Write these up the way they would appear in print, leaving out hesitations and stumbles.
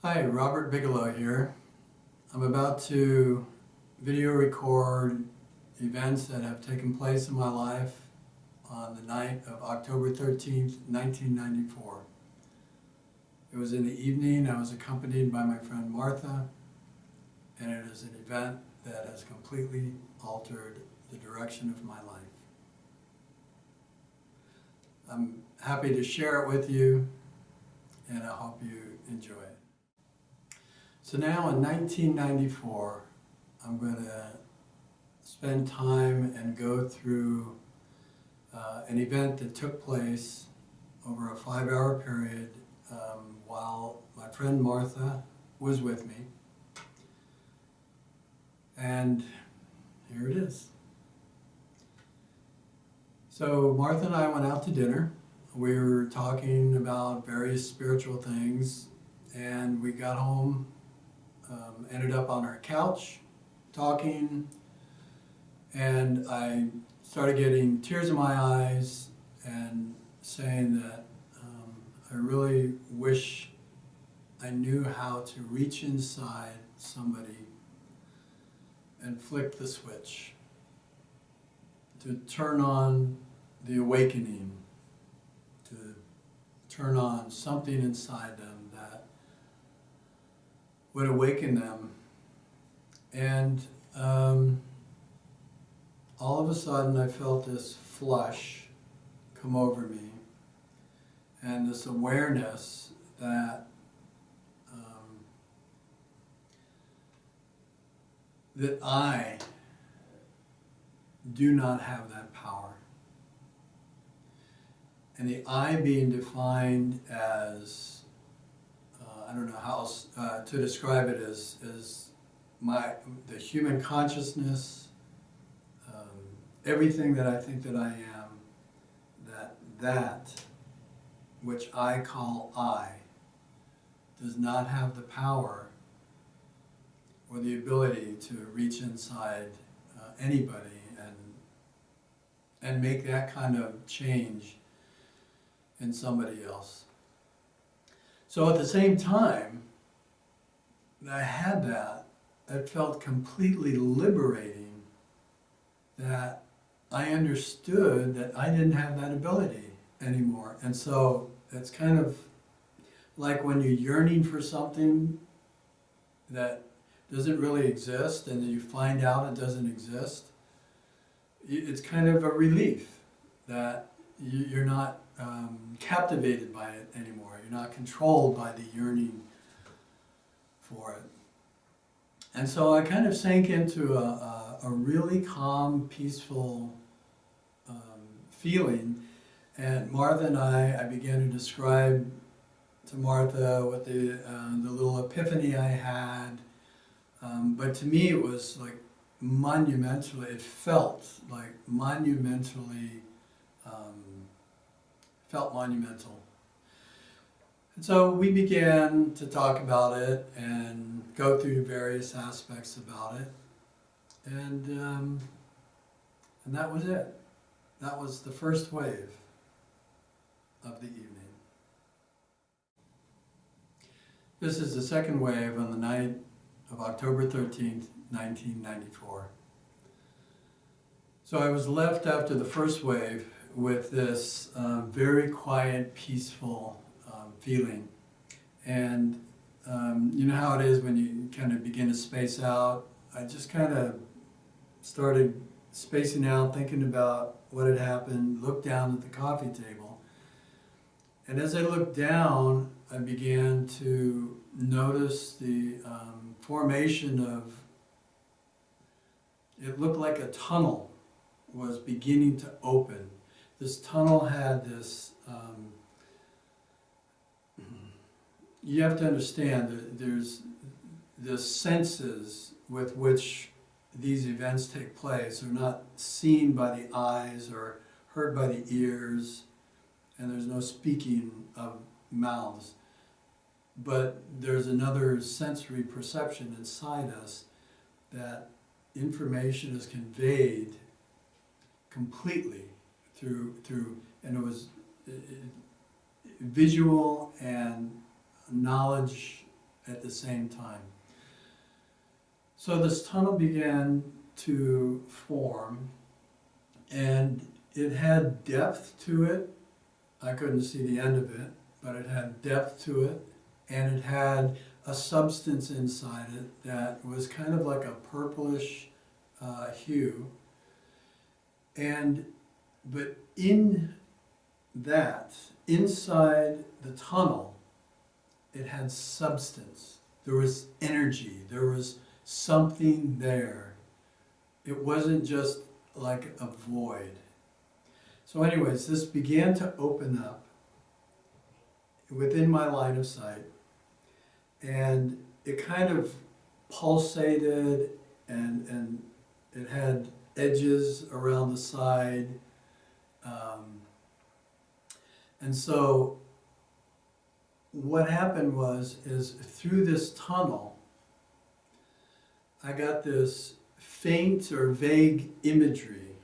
Hi, Robert Bigelow here. I'm about to video record events that have taken place in my life on the night of October 13th, 1994. It was in the evening. I was accompanied by my friend Martha, and it is an event that has completely altered the direction of my life. I'm happy to share it with you, and I hope you enjoy it. So now in 1994, I'm going to spend time and go through an event that took place over a 5-hour period while my friend Martha was with me. And here it is. So Martha and I went out to dinner. We were talking about various spiritual things, and we got home. Ended up on our couch talking, and I started getting tears in my eyes and saying that I really wish I knew how to reach inside somebody and flick the switch to turn on the awakening, to turn on something inside them that would awaken them. And all of a sudden I felt this flush come over me and this awareness that that I do not have that power. And the I being defined as I don't know how else to describe it as the human consciousness, everything that I think that I am, that which I call I does not have the power or the ability to reach inside anybody and make that kind of change in somebody else. So at the same time that I had that, it felt completely liberating that I understood that I didn't have that ability anymore. And so it's kind of like when you're yearning for something that doesn't really exist and then you find out it doesn't exist. It's kind of a relief that you're not captivated by it anymore. You're not controlled by the yearning for it. And so I kind of sank into a really calm, peaceful feeling. And Martha and I began to describe to Martha what the little epiphany I had. But to me it was like monumentally, it felt like monumentally, felt monumental. And so we began to talk about it and go through various aspects about it. And that was it. That was the first wave of the evening. This is the second wave on the night of October 13th, 1994. So I was left after the first wave with this very quiet, peaceful feeling. And you know how it is when you kind of begin to space out. I just kind of started spacing out, thinking about what had happened, looked down at the coffee table. And as I looked down, I began to notice the formation of, it looked like a tunnel was beginning to open. This tunnel had this, you have to understand that there's the senses with which these events take place are not seen by the eyes or heard by the ears, and there's no speaking of mouths. But there's another sensory perception inside us that information is conveyed completely through and it was visual and knowledge at the same time. So this tunnel began to form, and it had depth to it. I couldn't see the end of it, but it had depth to it, and it had a substance inside it that was kind of like a purplish hue. But in that, inside the tunnel, it had substance. There was energy. There was something there. It wasn't just like a void. So anyways, this began to open up within my line of sight, and it kind of pulsated, and it had edges around the side. And so what happened is through this tunnel, I got this faint or vague imagery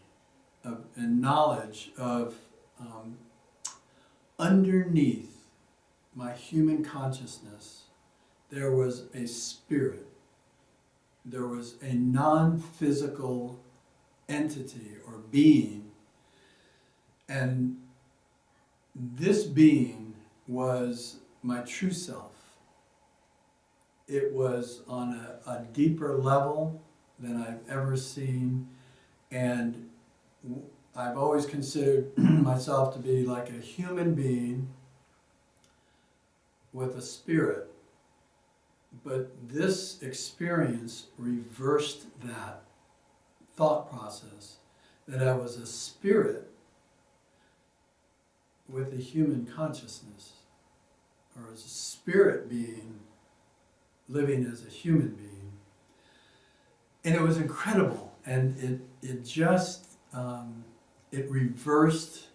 and knowledge of underneath my human consciousness, there was a spirit. There was a non-physical entity or being, and this being was my true self. It was on a deeper level than I've ever seen, and I've always considered myself to be like a human being with a spirit, but this experience reversed that thought process, that I was a spirit with a human consciousness, or as a spirit being living as a human being. And it was incredible, and it just it reversed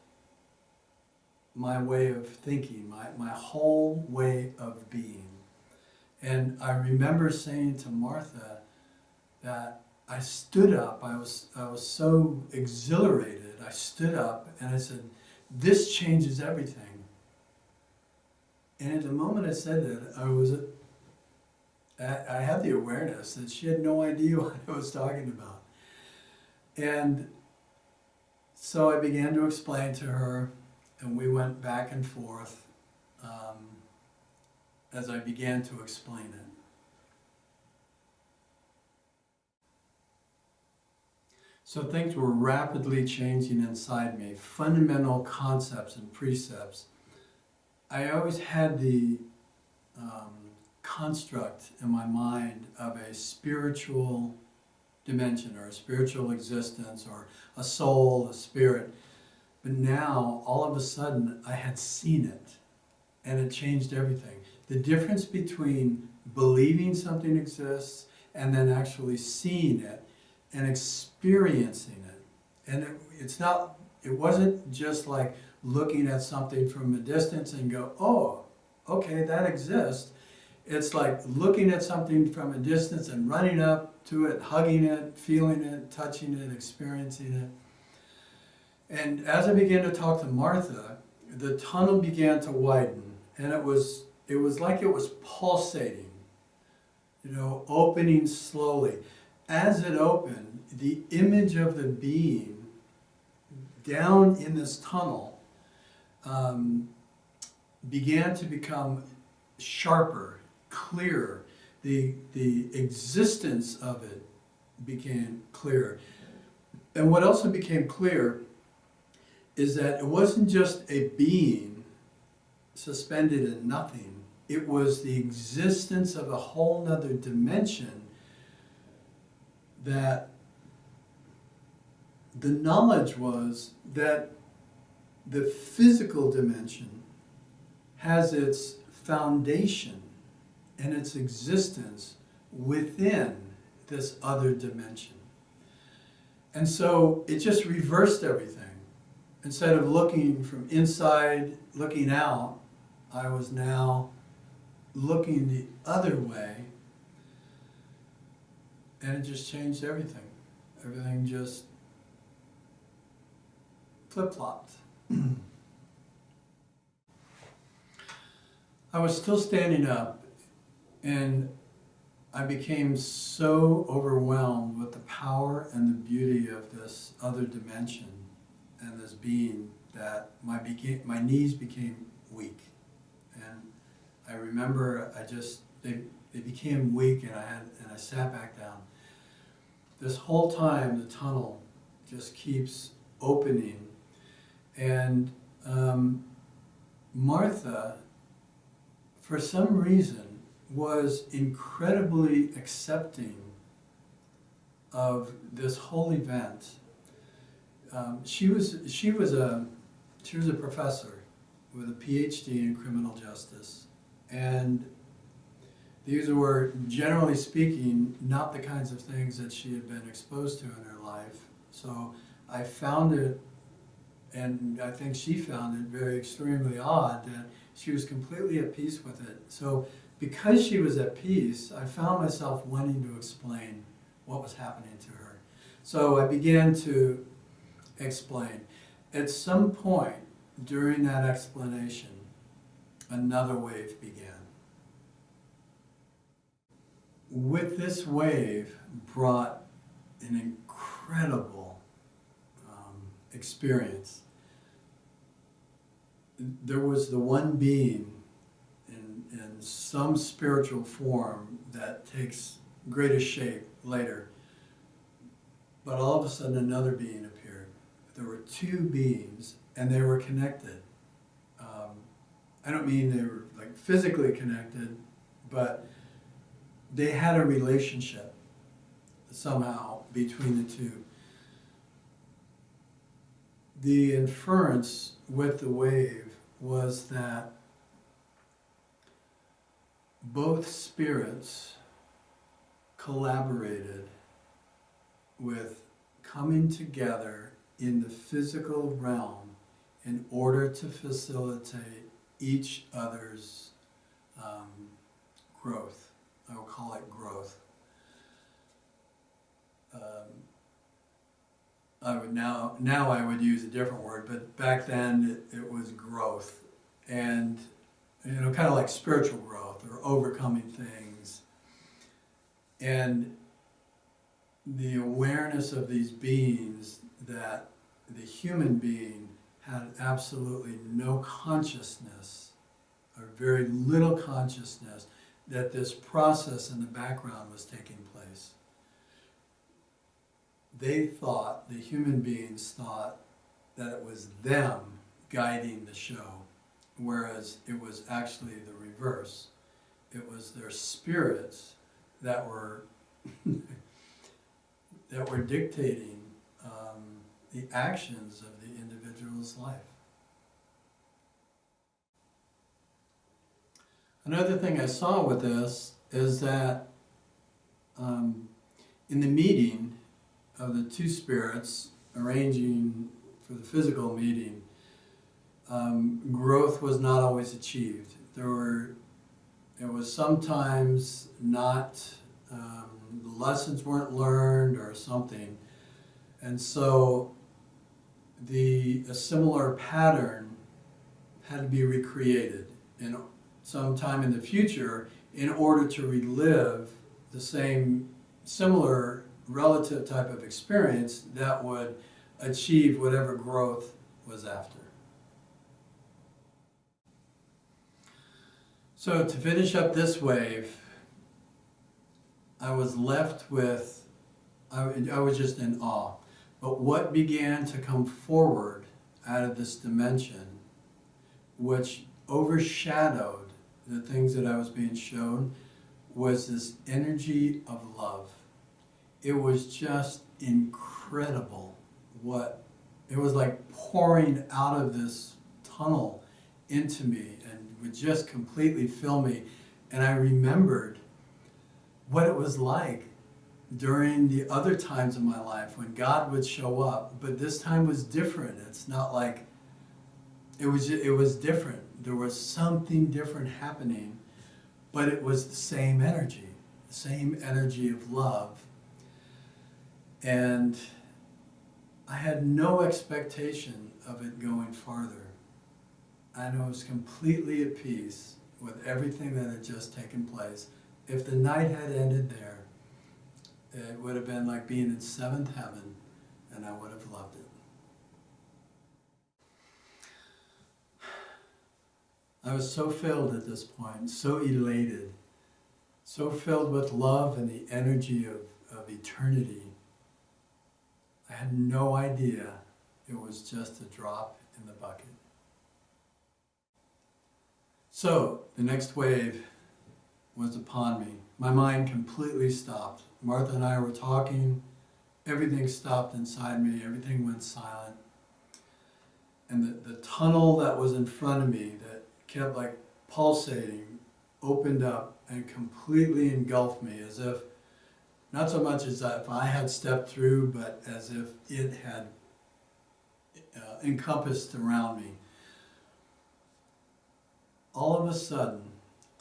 my way of thinking, my whole way of being. And I remember saying to Martha that I stood up. I was so exhilarated. I stood up and I said, "This changes everything." And at the moment I said that, I had the awareness that she had no idea what I was talking about. And so I began to explain to her, and we went back and forth as I began to explain it. So things were rapidly changing inside me, fundamental concepts and precepts. I always had the construct in my mind of a spiritual dimension or a spiritual existence or a soul, a spirit. But now, all of a sudden, I had seen it, and it changed everything. The difference between believing something exists and then actually seeing it and experiencing it. And it wasn't just like looking at something from a distance and go, "Oh, okay, that exists." It's like looking at something from a distance and running up to it, hugging it, feeling it, touching it, experiencing it. And as I began to talk to Martha, the tunnel began to widen, and it was like it was pulsating, opening slowly. As it opened, the image of the being down in this tunnel began to become sharper, clearer. The existence of it became clearer. And what also became clear is that it wasn't just a being suspended in nothing. It was the existence of a whole nother dimension, that the knowledge was that the physical dimension has its foundation and its existence within this other dimension. And so it just reversed everything. Instead of looking from inside, looking out, I was now looking the other way, and it just changed everything. Everything just flip-flopped. I was still standing up, And I became so overwhelmed with the power and the beauty of this other dimension and this being that my knees became weak. And I remember they became weak, and I sat back down. This whole time the tunnel just keeps opening, and Martha, for some reason, was incredibly accepting of this whole event. She was a professor with a PhD in criminal justice, and these were, generally speaking, not the kinds of things that she had been exposed to in her life. So I found it, and I think she found it very extremely odd that she was completely at peace with it. So because she was at peace, I found myself wanting to explain what was happening to her. So I began to explain. At some point during that explanation, another wave began. With this wave brought an incredible experience. There was the one being in some spiritual form that takes greater shape later. But all of a sudden another being appeared. There were two beings, and they were connected. I don't mean they were like physically connected, but they had a relationship somehow between the two. The inference with the wave was that both spirits collaborated with coming together in the physical realm in order to facilitate each other's growth. I will call it growth. I would use a different word, but back then it was growth, and kind of like spiritual growth or overcoming things. And the awareness of these beings that the human being had absolutely no consciousness, or very little consciousness, that this process in the background was taking place. The human beings thought that it was them guiding the show, whereas it was actually the reverse. It was their spirits that were dictating the actions of the individual's life. Another thing I saw with this is that in the meeting of the two spirits arranging for the physical meeting, growth was not always achieved. It was sometimes not, the lessons weren't learned or something. And so a similar pattern had to be recreated in some time in the future in order to relive the same similar relative type of experience that would achieve whatever growth was after. So to finish up this wave, I was left with, I was just in awe. But what began to come forward out of this dimension, which overshadowed the things that I was being shown, was this energy of love. It was just incredible it was like pouring out of this tunnel into me and would just completely fill me. And I remembered what it was like during the other times of my life when God would show up, but this time was different. It's not like, it was different. There was something different happening, but it was the same energy of love. And I had no expectation of it going farther. And I was completely at peace with everything that had just taken place. if the night had ended there, it would have been like being in seventh heaven, and I would have loved it. I was so filled at this point, so elated, so filled with love and the energy of eternity. I had no idea it was just a drop in the bucket. So, the next wave was upon me. My mind completely stopped. Martha and I were talking. Everything stopped inside me. Everything went silent. And the tunnel that was in front of me that kept like pulsating opened up and completely engulfed me, as if, not so much as if I had stepped through, but as if it had encompassed around me. All of a sudden,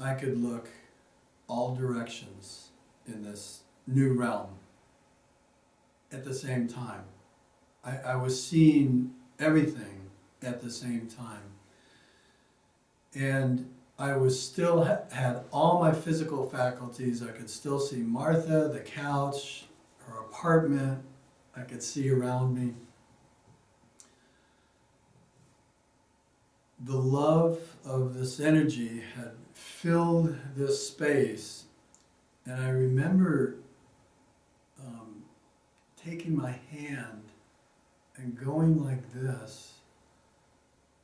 I could look all directions in this new realm at the same time. I was seeing everything at the same time. And I was still had all my physical faculties. I could still see Martha, the couch, her apartment. I could see around me. The love of this energy had filled this space, and I remember taking my hand and going like this,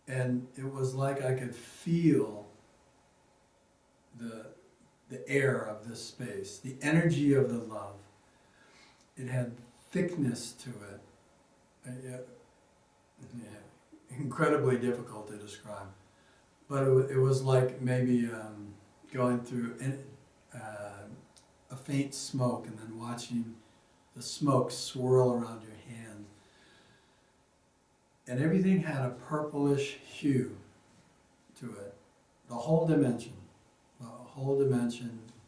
and it was like I could feel the air of this space, the energy of the love. It had thickness to it. Incredibly difficult to describe, but it was like maybe going through a faint smoke and then watching the smoke swirl around your hand. And everything had a purplish hue to it. The whole dimension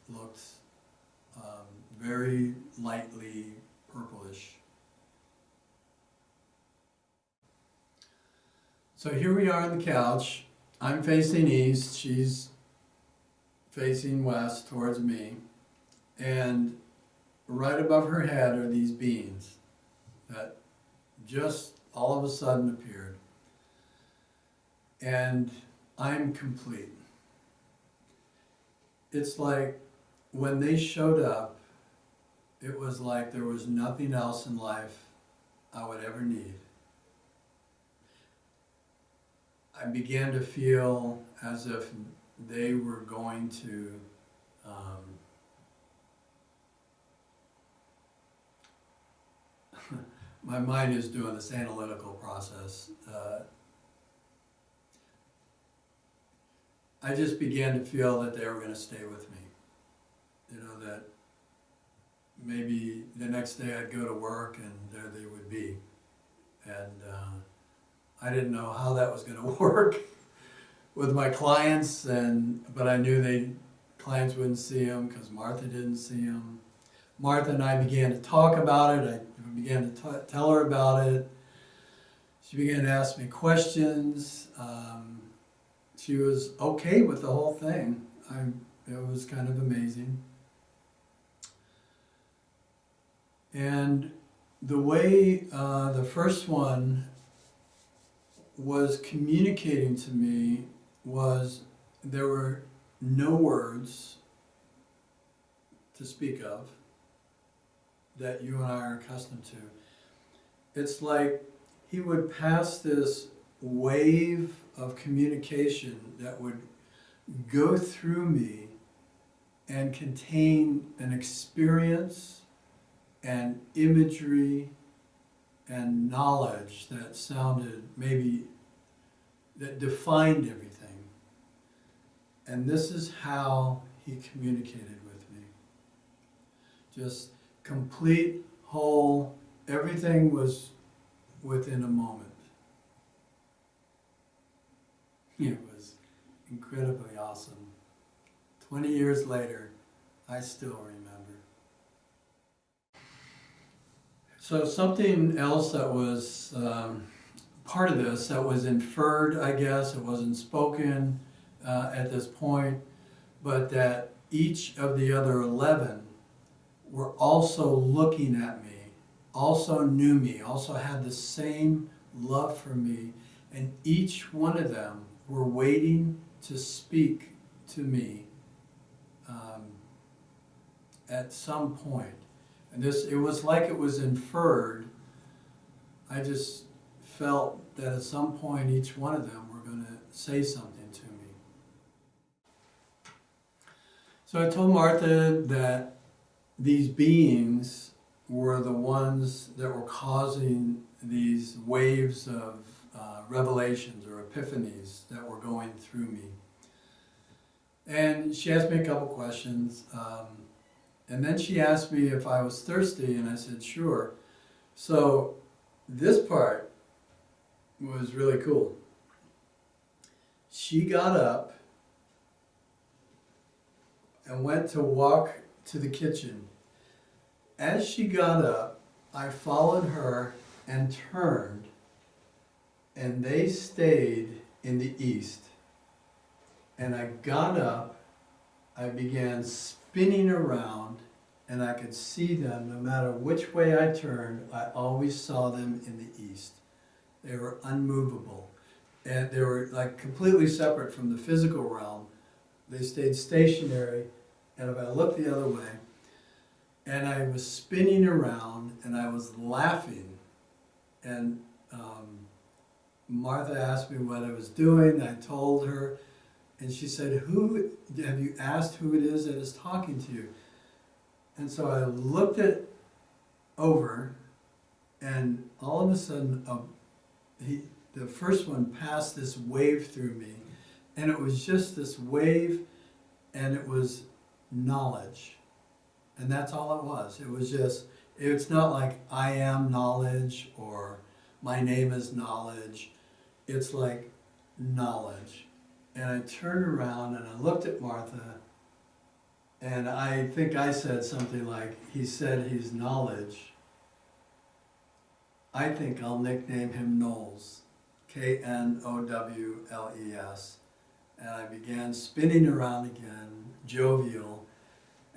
looked very lightly purplish. So here we are on the couch. I'm facing east, she's facing west towards me, and right above her head are these beings that just all of a sudden appeared. And I'm complete. It's like when they showed up, it was like there was nothing else in life I would ever need. I began to feel as if they were going to my mind is doing this analytical process. I just began to feel that they were going to stay with me. You know, that maybe the next day I'd go to work and there they would be. And I didn't know how that was going to work with my clients, but I knew clients wouldn't see them because Martha didn't see them. Martha and I began to talk about it. I began to tell her about it. She began to ask me questions. She was okay with the whole thing. It was kind of amazing. And the way the first one was communicating to me was there were no words to speak of that you and I are accustomed to. It's like he would pass this wave of communication that would go through me and contain an experience and imagery and knowledge that sounded that defined everything. And this is how he communicated with me. Just complete, whole, everything was within a moment. It was incredibly awesome. 20 years later, I still remember. So something else that was part of this, that was inferred, I guess, it wasn't spoken at this point, but that each of the other 11 were also looking at me, also knew me, also had the same love for me, and each one of them were waiting to speak to me at some point. And it was like it was inferred. I just felt that at some point each one of them were going to say something to me. So I told Martha that these beings were the ones that were causing these waves of revelations or epiphanies that were going through me. And she asked me a couple questions. And then she asked me if I was thirsty, and I said, sure. So this part was really cool. She got up and went to walk to the kitchen. As she got up, I followed her and turned, and they stayed in the east. And I got up, I began spinning around, and I could see them no matter which way I turned. I always saw them in the east. They were unmovable, and they were like completely separate from the physical realm. They stayed stationary, and if I looked the other way, and I was spinning around, and I was laughing, and Martha asked me what I was doing. I told her, and she said, have you asked who it is that is talking to you? And so I looked it over, and all of a sudden, the first one passed this wave through me, and it was just this wave, and it was knowledge. And that's all it was. It was just, it's not like I am knowledge or my name is knowledge. It's like knowledge. And I turned around and I looked at Martha, and I think I said something like, he said he's knowledge. I think I'll nickname him Knowles, Knowles. And I began spinning around again, jovial,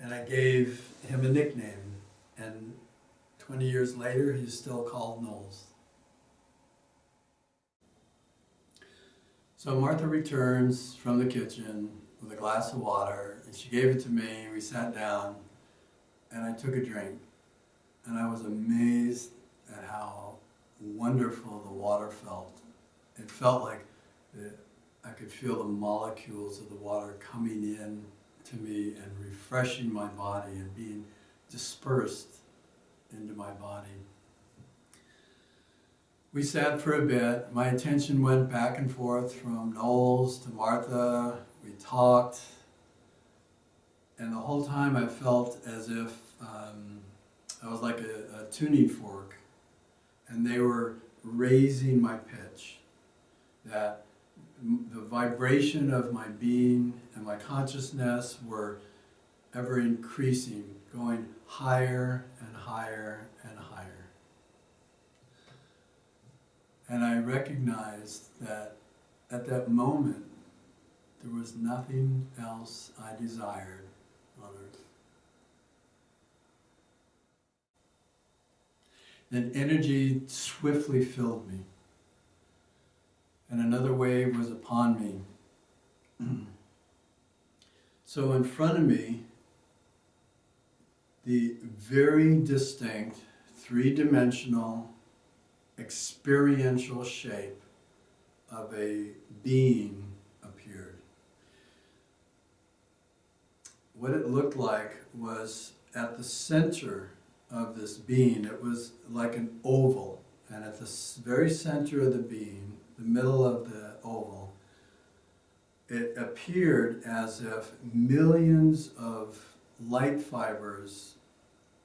and I gave him a nickname. And 20 years later, he's still called Knowles. So Martha returns from the kitchen with a glass of water, and she gave it to me. We sat down, and I took a drink. And I was amazed at how wonderful the water felt. It felt like I could feel the molecules of the water coming in to me and refreshing my body and being dispersed into my body. We sat for a bit. My attention went back and forth from Knowles to Martha. We talked. And the whole time I felt as if I was like a tuning fork. And they were raising my pitch. That the vibration of my being and my consciousness were ever increasing, going higher and higher and higher. And I recognized that at that moment, there was nothing else I desired on earth. Then energy swiftly filled me, and another wave was upon me. So in front of me, the very distinct, three-dimensional, experiential shape of a being appeared. What it looked like was at the center of this being, it was like an oval, and at the very center of the being, the middle of the oval, it appeared as if millions of light fibers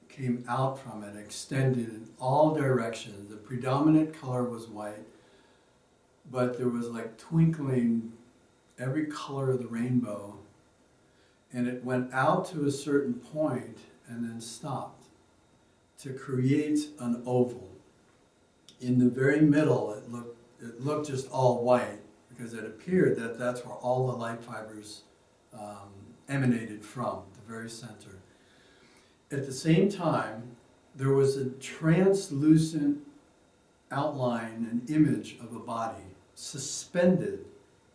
came out from it, extended in all directions. The predominant color was white, but there was like twinkling every color of the rainbow, and it went out to a certain point and then stopped to create an oval. In the very middle, it looked just all white, because it appeared that that's where all the light fibers emanated from, the very center. At the same time, there was a translucent outline, an image of a body suspended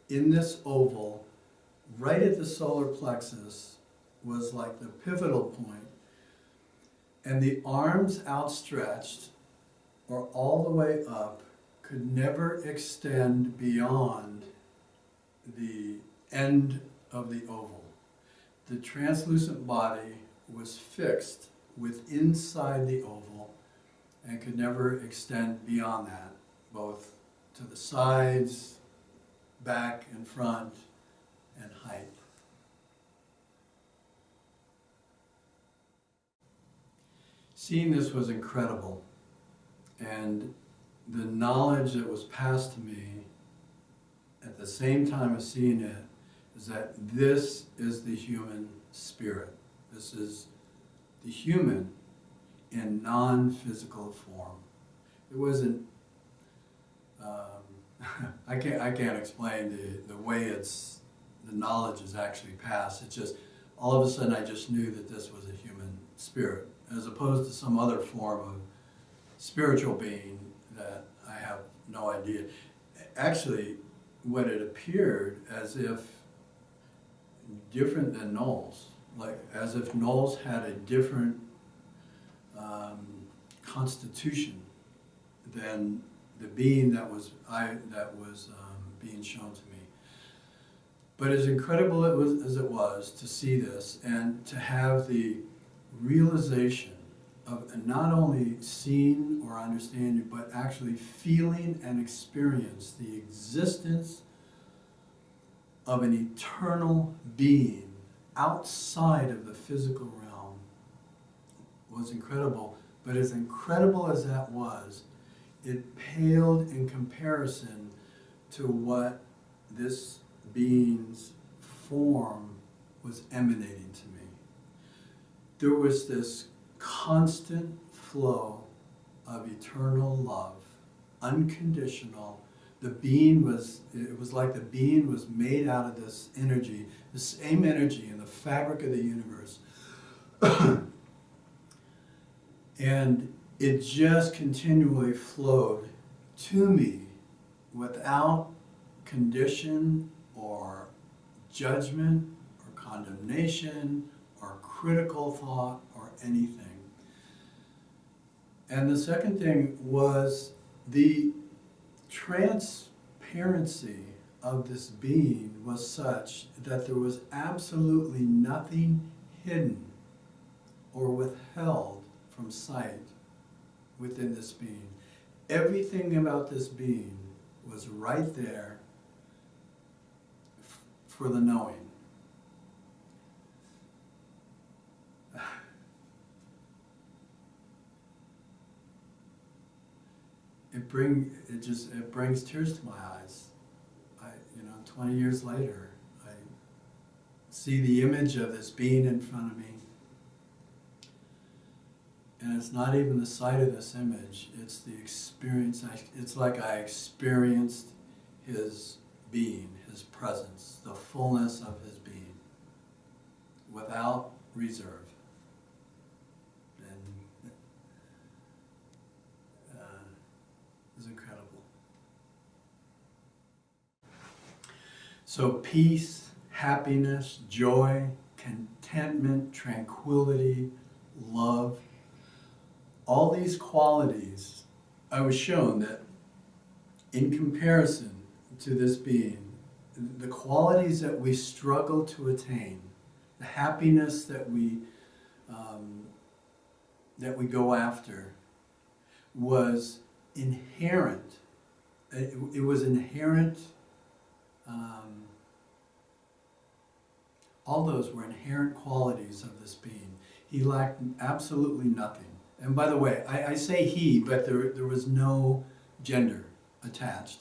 in this oval, right at the solar plexus, was like the pivotal point, and the arms outstretched or all the way up could never extend beyond the end of the oval. The translucent body was fixed within inside the oval and could never extend beyond that, both to the sides, back and front, and height. Seeing this was incredible, and the knowledge that was passed to me at the same time as seeing it is that this is the human spirit. This is the human in non-physical form. It wasn't, I can't explain the way the knowledge is actually passed. It's just, all of a sudden I just knew that this was a human spirit, as opposed to some other form of spiritual being that I have no idea. Actually, what it appeared as if different than Knowles, like as if Knowles had a different constitution than the being that was being shown to me. But as incredible as it was to see this and to have the realization of not only seeing or understanding, but actually feeling and experience the existence of an eternal being outside of the physical realm was incredible. But as incredible as that was, it paled in comparison to what this being's form was emanating to me. There was this constant flow of eternal love, unconditional. It was like the being was made out of this energy, the same energy in the fabric of the universe. And it just continually flowed to me without condition or judgment or condemnation or critical thought or anything. And the second thing was the transparency of this being was such that there was absolutely nothing hidden or withheld from sight within this being. Everything about this being was right there for the knowing. It brings tears to my eyes. 20 years later, I see the image of this being in front of me. And it's not even the sight of this image, it's the experience. It's like I experienced his being, his presence, the fullness of his being, without reserve. And it was incredible. So peace, happiness, joy, contentment, tranquility, love, all these qualities, I was shown that in comparison to this being, the qualities that we struggle to attain, the happiness that we go after, was inherent. It was inherent. All those were inherent qualities of this being. He lacked absolutely nothing. And by the way, I say he, but there was no gender attached.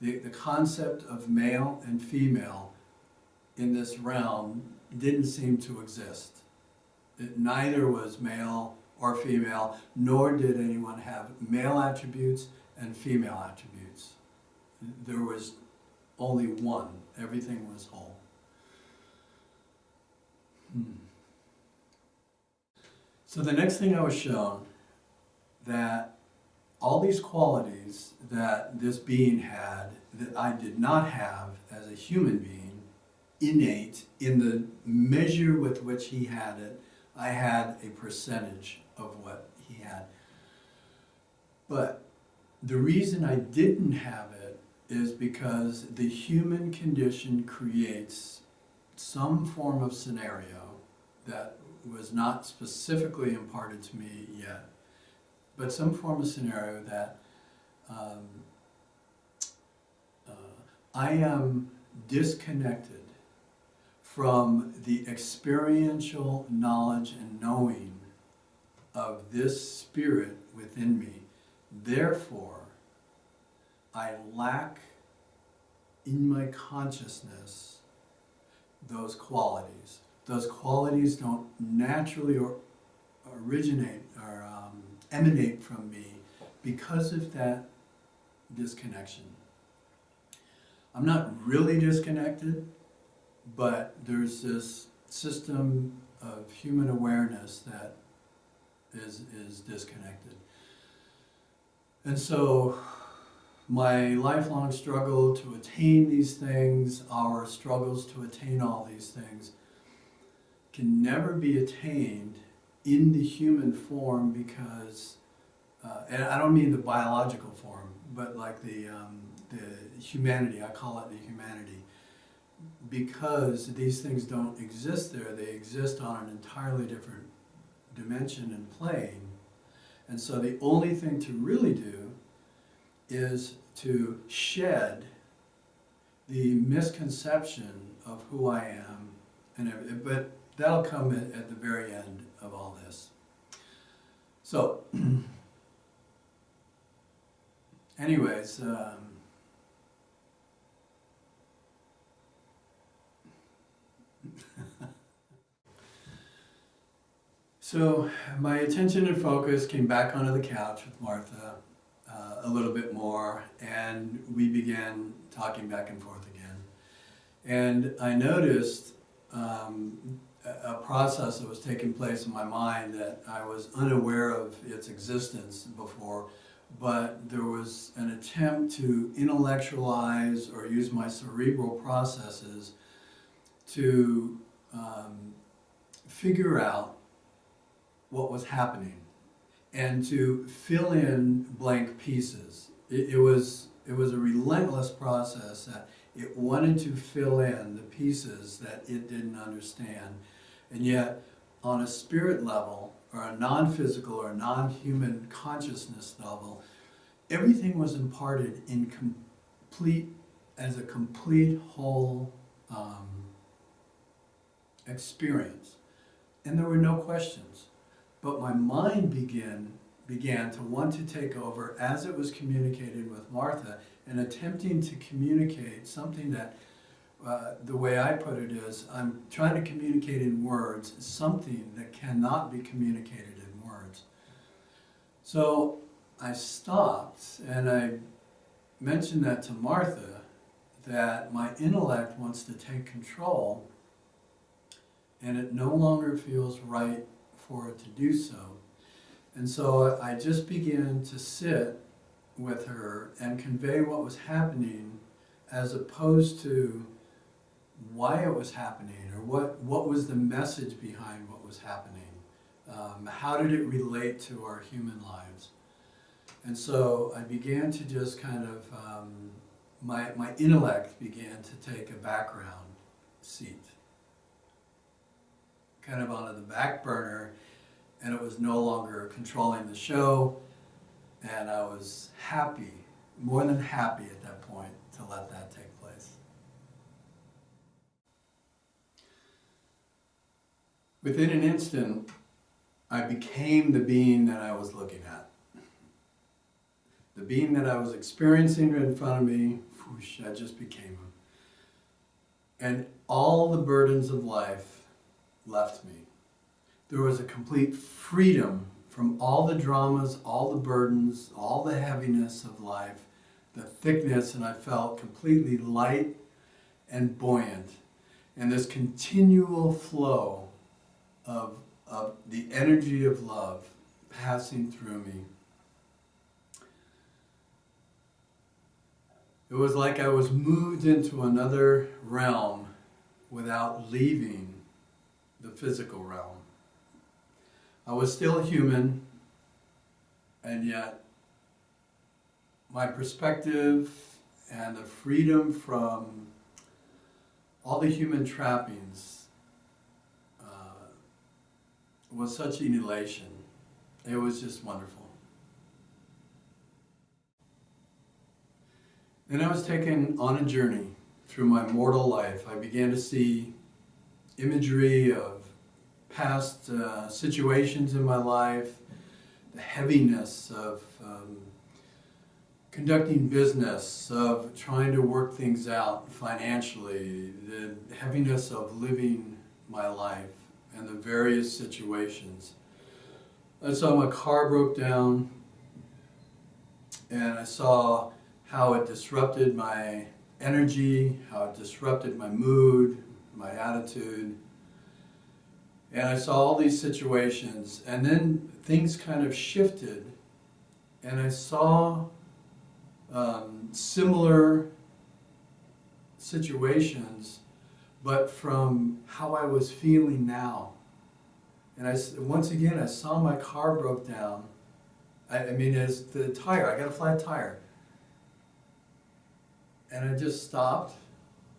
The concept of male and female in this realm didn't seem to exist. Neither was male or female, nor did anyone have male attributes and female attributes. There was only one. Everything was whole. So the next thing I was shown, that all these qualities that this being had that I did not have as a human being, innate, in the measure with which he had it, I had a percentage of what he had. But the reason I didn't have it is because the human condition creates some form of scenario that was not specifically imparted to me yet, but some form of scenario that I am disconnected from the experiential knowledge and knowing of this spirit within me. Therefore, I lack in my consciousness those qualities. Those qualities don't naturally originate or emanate from me because of that disconnection. I'm not really disconnected, but there's this system of human awareness that is disconnected. And so my lifelong struggle to attain these things, our struggles to attain all these things, can never be attained in the human form because, and I don't mean the biological form, but like the humanity, I call it the humanity, because these things don't exist there, they exist on an entirely different dimension and plane. And so the only thing to really do is to shed the misconception of who I am, and everything. But that'll come at the very end of all this. So, anyways, so my attention and focus came back onto the couch with Martha a little bit more, and we began talking back and forth again. And I noticed a process that was taking place in my mind that I was unaware of its existence before, but there was an attempt to intellectualize or use my cerebral processes to figure out what was happening and to fill in blank pieces. It was a relentless process that it wanted to fill in the pieces that it didn't understand. And yet, on a spirit level, or a non-physical or non-human consciousness level, everything was imparted in as a complete whole experience. And there were no questions. But my mind began to want to take over as it was communicated with Martha and attempting to communicate something that, the way I put it is, I'm trying to communicate in words something that cannot be communicated in words. So I stopped and I mentioned that to Martha, that my intellect wants to take control and it no longer feels right for it to do so. And so I just began to sit with her and convey what was happening as opposed to why it was happening or what was the message behind what was happening. How did it relate to our human lives? And so I began to just kind of, my intellect began to take a background seat, kind of onto the back burner, and it was no longer controlling the show, and I was happy, more than happy at that point, to let that take place. Within an instant, I became the being that I was looking at. The being that I was experiencing in front of me, whoosh, I just became him. And all the burdens of life left me. There was a complete freedom from all the dramas, all the burdens, all the heaviness of life, the thickness, and I felt completely light and buoyant. And this continual flow of the energy of love passing through me. It was like I was moved into another realm without leaving the physical realm. I was still human, and yet my perspective and the freedom from all the human trappings was such an elation. It was just wonderful. And I was taken on a journey through my mortal life. I began to see imagery of past situations in my life, the heaviness of conducting business, of trying to work things out financially, the heaviness of living my life, and the various situations. I saw my car broke down, and I saw how it disrupted my energy, how it disrupted my mood, my attitude. And I saw all these situations, and then things kind of shifted, and I saw similar situations, but from how I was feeling now. And once again, I saw my car broke down. I mean, it's the tire, I got a flat tire. And I just stopped,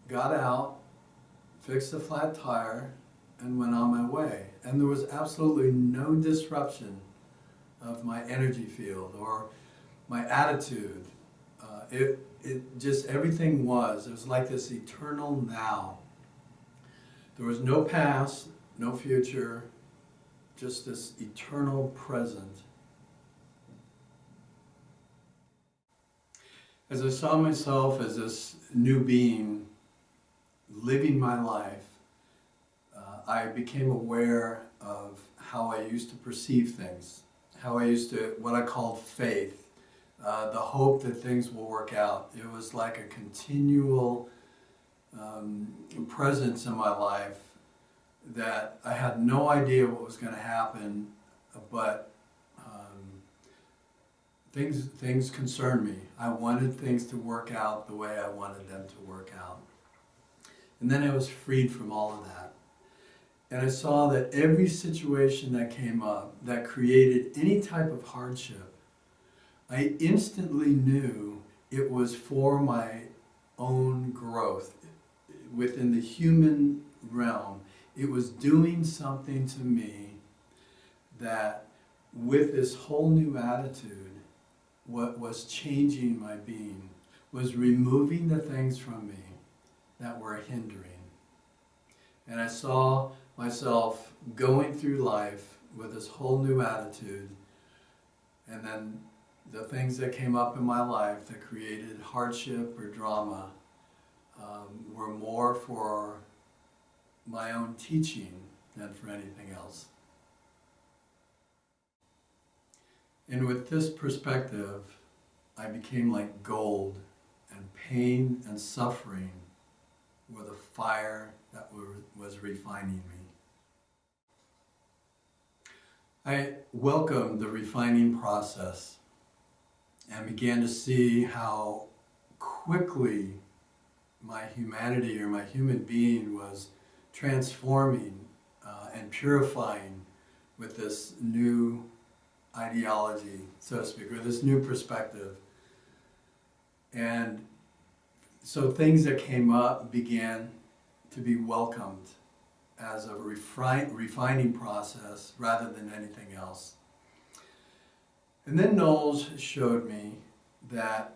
got out, fixed the flat tire, and went on my way. And there was absolutely no disruption of my energy field or my attitude. It just, everything was. It was like this eternal now. There was no past, no future, just this eternal present. As I saw myself as this new being living my life, I became aware of how I used to perceive things, how I used to, what I called faith, the hope that things will work out. It was like a continual presence in my life that I had no idea what was going to happen, but things concerned me. I wanted things to work out the way I wanted them to work out. And then I was freed from all of that. And I saw that every situation that came up that created any type of hardship, I instantly knew it was for my own growth. Within the human realm, it was doing something to me that, with this whole new attitude, what was changing my being was removing the things from me that were hindering. And I saw myself going through life with this whole new attitude, and then the things that came up in my life that created hardship or drama were more for my own teaching than for anything else. And with this perspective, I became like gold, and pain and suffering were the fire that was refining me. I welcomed the refining process and began to see how quickly my humanity or my human being was transforming and purifying with this new ideology, so to speak, or this new perspective. And so things that came up began to be welcomed as a refining process rather than anything else. And then Knowles showed me that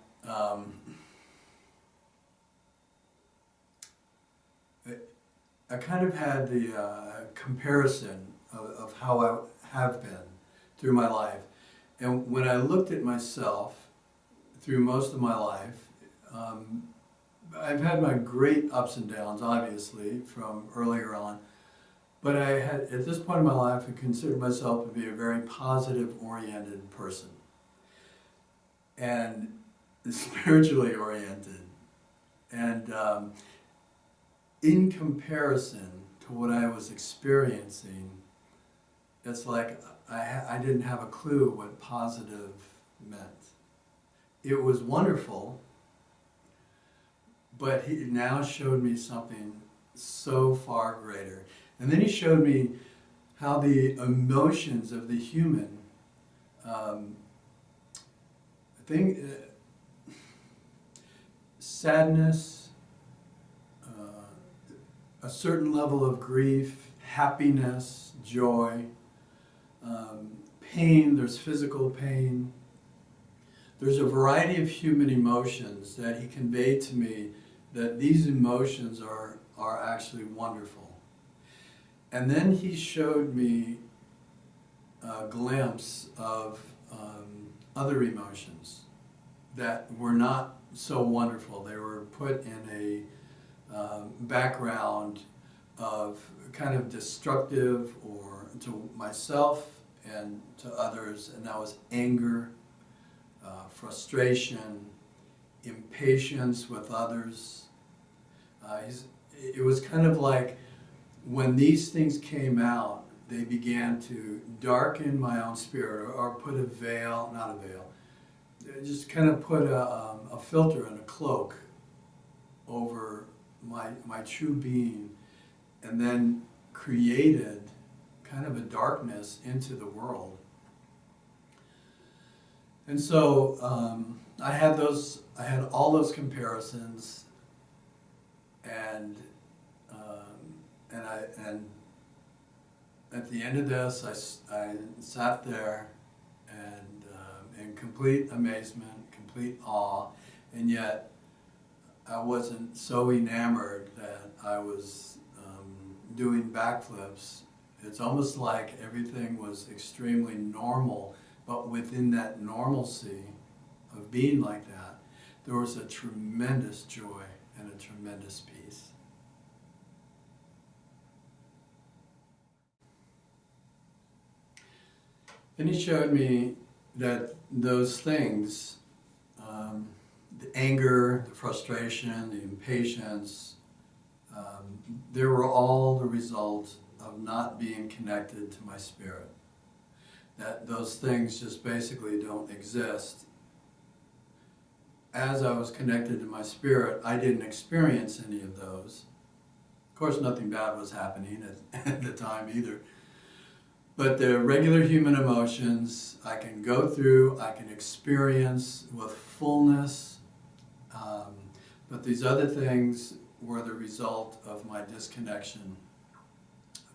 I kind of had the comparison of how I have been through my life. And when I looked at myself through most of my life, I've had my great ups and downs, obviously, from earlier on. But I had, at this point in my life, I considered myself to be a very positive-oriented person. And spiritually oriented. And in comparison to what I was experiencing, it's like I didn't have a clue what positive meant. It was wonderful, but he now showed me something so far greater. And then he showed me how the emotions of the human sadness, a certain level of grief, happiness, joy, pain, there's physical pain. There's a variety of human emotions that he conveyed to me, that these emotions are actually wonderful. And then he showed me a glimpse of other emotions that were not so wonderful. They were put in a background of kind of destructive, or to myself and to others, and that was anger, frustration, impatience with others. It was kind of like when these things came out, they began to darken my own spirit, or put a veil, not a veil, just kind of put a filter and a cloak over my true being, and then created kind of a darkness into the world. And so I had all those comparisons, and at the end of this, I sat there and in complete amazement, complete awe, and yet I wasn't so enamored that I was doing backflips. It's almost like everything was extremely normal, but within that normalcy of being like that, there was a tremendous joy and a tremendous peace. Then he showed me that those things, the anger, the frustration, the impatience, they were all the result of not being connected to my spirit. That those things just basically don't exist. As I was connected to my spirit, I didn't experience any of those. Of course, nothing bad was happening at the time either. But the regular human emotions I can go through, I can experience with fullness. But these other things were the result of my disconnection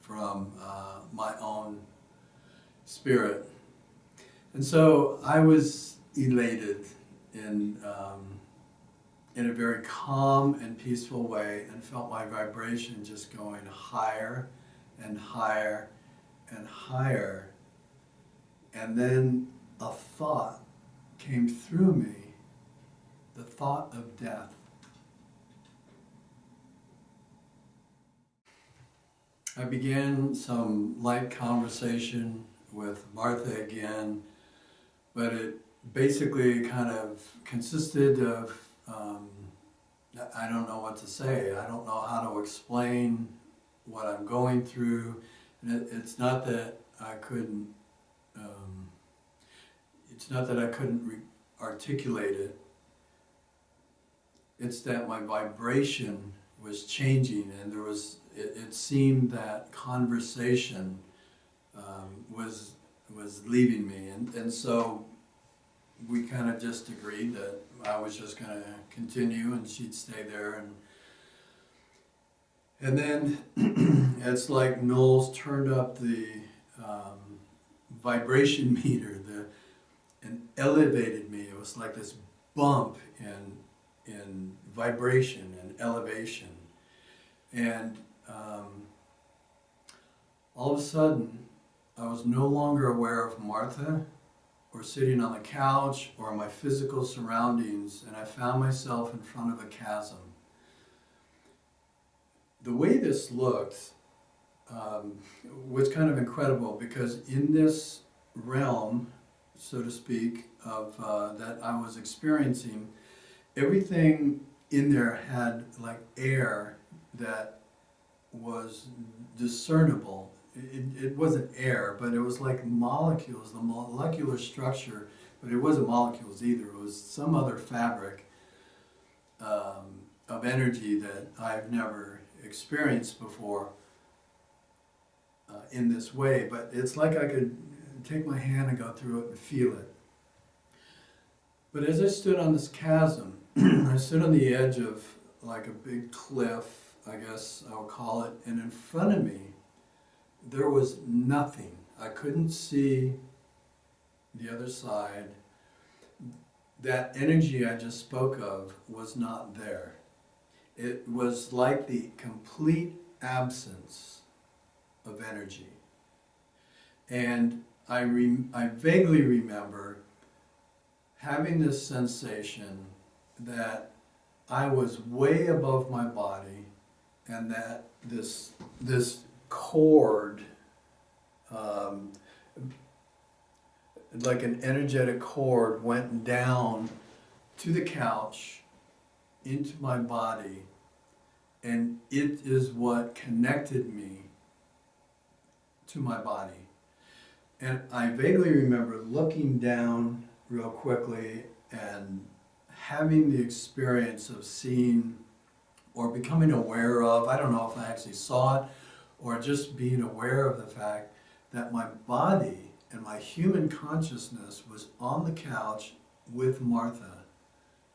from my own spirit. And so I was elated in a very calm and peaceful way, and felt my vibration just going higher and higher and higher. And then a thought came through me, the thought of death. I began some light conversation with Martha again, but it basically kind of consisted of, I don't know what to say. I don't know how to explain what I'm going through. And it's not that I couldn't, articulate it. It's that my vibration was changing, and there was, it seemed that conversation was leaving me, and so we kind of just agreed that I was just going to continue and she'd stay there, and then it's like Knowles turned up the vibration meter, and elevated me. It was like this bump in vibration and elevation, and all of a sudden I was no longer aware of Martha or sitting on the couch or my physical surroundings, and I found myself in front of a chasm. The way this looked was kind of incredible, because in this realm, so to speak, of that I was experiencing, everything in there had like air that was discernible. it wasn't air, but it was like molecules, the molecular structure, but it wasn't molecules either. It was some other fabric of energy that I've never experienced before in this way. But it's like I could take my hand and go through it and feel it. But as I stood on this chasm, I stood on the edge of like a big cliff, I guess I'll call it, and in front of me, there was nothing. I couldn't see the other side. That energy I just spoke of was not there. It was like the complete absence of energy. And I vaguely remember having this sensation that I was way above my body and that this cord, like an energetic cord, went down to the couch, into my body, and it is what connected me to my body. And I vaguely remember looking down real quickly and having the experience of seeing or becoming aware of, I don't know if I actually saw it, or just being aware of the fact that my body and my human consciousness was on the couch with Martha,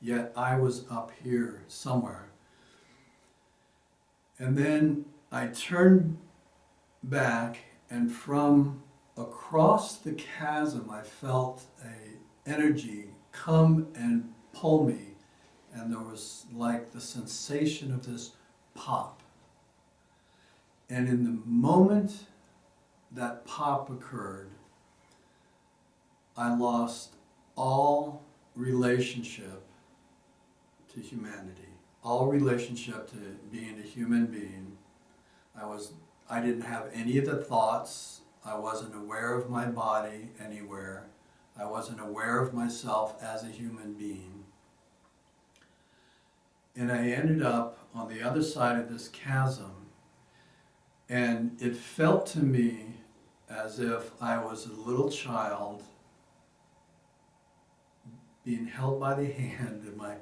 yet I was up here somewhere. And then I turned back, and from across the chasm I felt an energy come and pull me, and there was like the sensation of this pop. And in the moment that pop occurred, I lost all relationship to humanity, all relationship to being a human being. I didn't have any of the thoughts. I wasn't aware of my body anywhere. I wasn't aware of myself as a human being. And I ended up on the other side of this chasm, and it felt to me as if I was a little child being held by the hand, and my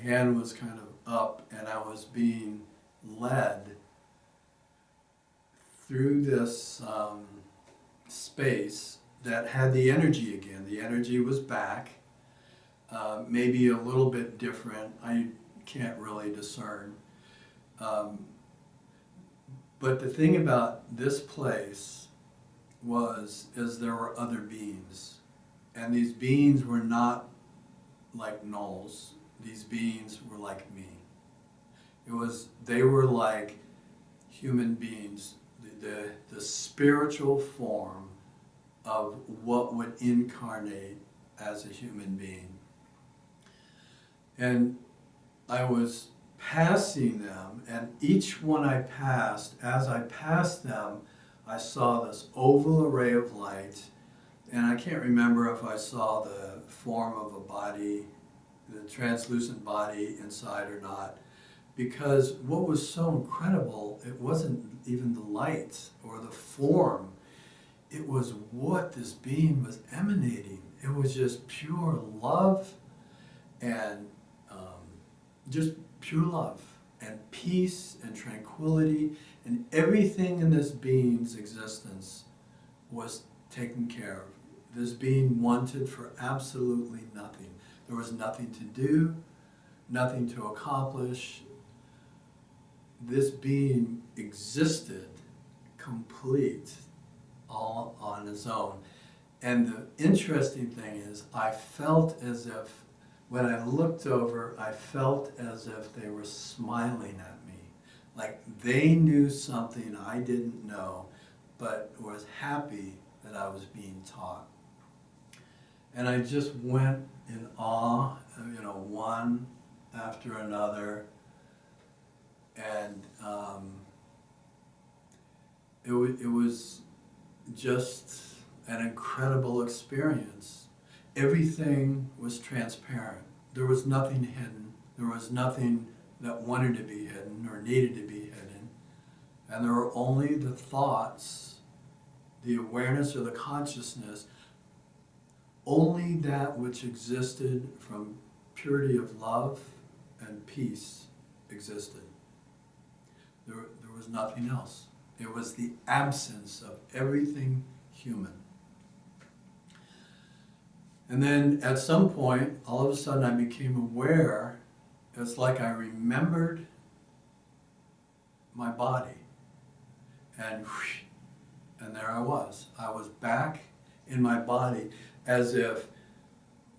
hand was kind of up, and I was being led through this space that had the energy again. The energy was back, maybe a little bit different. I can't really discern. But the thing about this place is there were other beings. And these beings were not like Knowles. These beings were like me. They were like human beings, the spiritual form of what would incarnate as a human being. And I was passing them, and each one I passed, as I passed them, I saw this oval array of light, and I can't remember if I saw the form of a body, the translucent body inside or not, because what was so incredible, it wasn't even the light or the form, it was what this being was emanating. It was just pure love and just pure love and peace and tranquility, and everything in this being's existence was taken care of. This being wanted for absolutely nothing. There was nothing to do, nothing to accomplish. This being existed complete, all on its own. And the interesting thing is, I felt as if, when I looked over, I felt as if they were smiling at me. Like they knew something I didn't know, but was happy that I was being taught. And I just went in awe, one after another. And it was just an incredible experience. Everything was transparent. There was nothing hidden. There was nothing that wanted to be hidden or needed to be hidden. And there were only the thoughts, the awareness or the consciousness, only that which existed from purity of love and peace existed. There was nothing else. It was the absence of everything human. And then at some point, all of a sudden I became aware, it's like I remembered my body. And whoosh, and there I was. I was back in my body as if,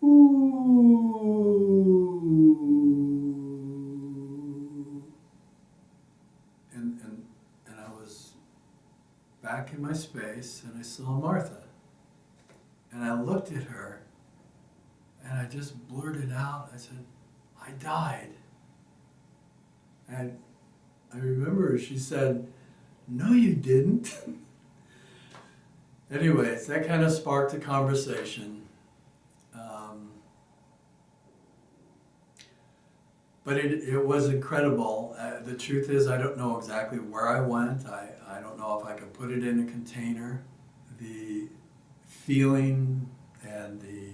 ooh. And I was back in my space, and I saw Martha. And I looked at her, and I just blurted out, I said, I died. And I remember she said, no, you didn't. Anyways, that kind of sparked a conversation. But it was incredible. The truth is, I don't know exactly where I went. I don't know if I could put it in a container. The feeling and the,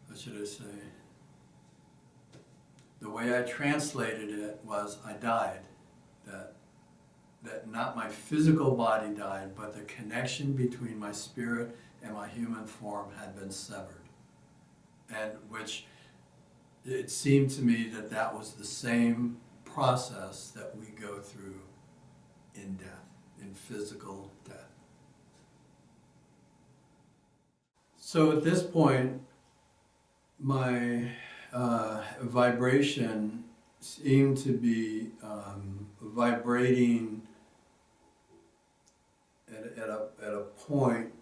what should I say? The way I translated it was, I died. That not my physical body died, but the connection between my spirit and my human form had been severed. And which it seemed to me that was the same process that we go through in death, in physical death. So at this point, my vibration seemed to be vibrating at a point.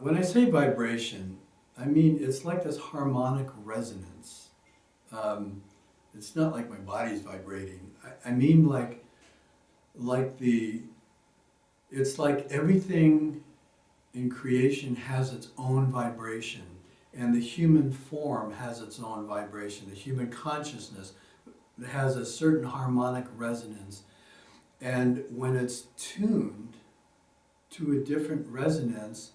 When I say vibration, I mean it's like this harmonic resonance. It's not like my body's vibrating. I mean it's like everything in creation has its own vibration, and the human form has its own vibration. The human consciousness has a certain harmonic resonance, and when it's tuned to a different resonance,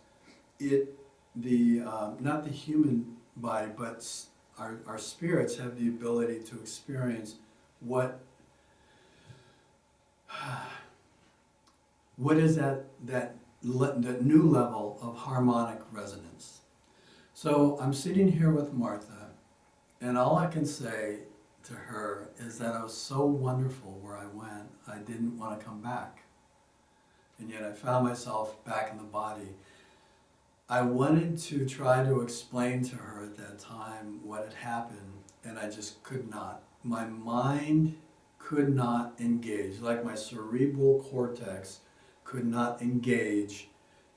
not the human body, but our spirits have the ability to experience what is that new level of harmonic resonance. So I'm sitting here with Martha, and all I can say to her is that it was so wonderful where I went, I didn't want to come back. And yet I found myself back in the body. I wanted to try to explain to her at that time what had happened, and I just could not. My mind could not engage, like my cerebral cortex could not engage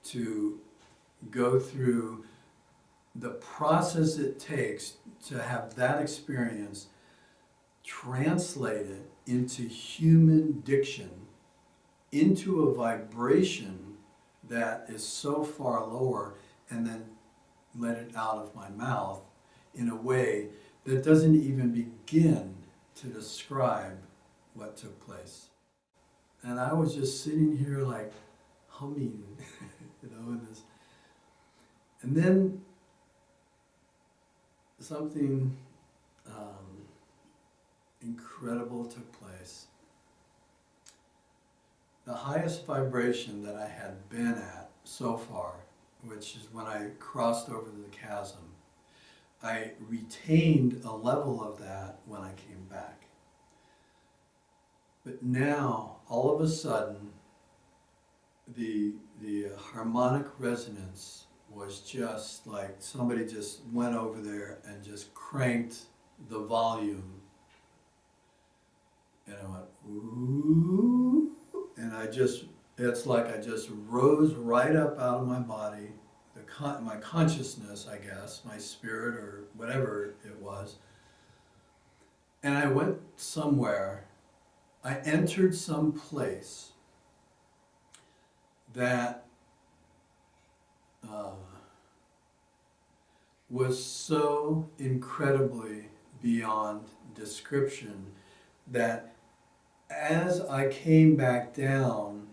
to go through the process it takes to have that experience translated into human diction, into a vibration that is so far lower, and then let it out of my mouth in a way that doesn't even begin to describe what took place. And I was just sitting here like humming, in this. And then something incredible took place. The highest vibration that I had been at so far, which is when I crossed over the chasm, I retained a level of that when I came back. But now, all of a sudden, the harmonic resonance was just like somebody just went over there and just cranked the volume. And I went, ooh. And it's like I just rose right up out of my body, my consciousness, I guess, my spirit or whatever it was. And I went somewhere, I entered some place that was so incredibly beyond description that as I came back down,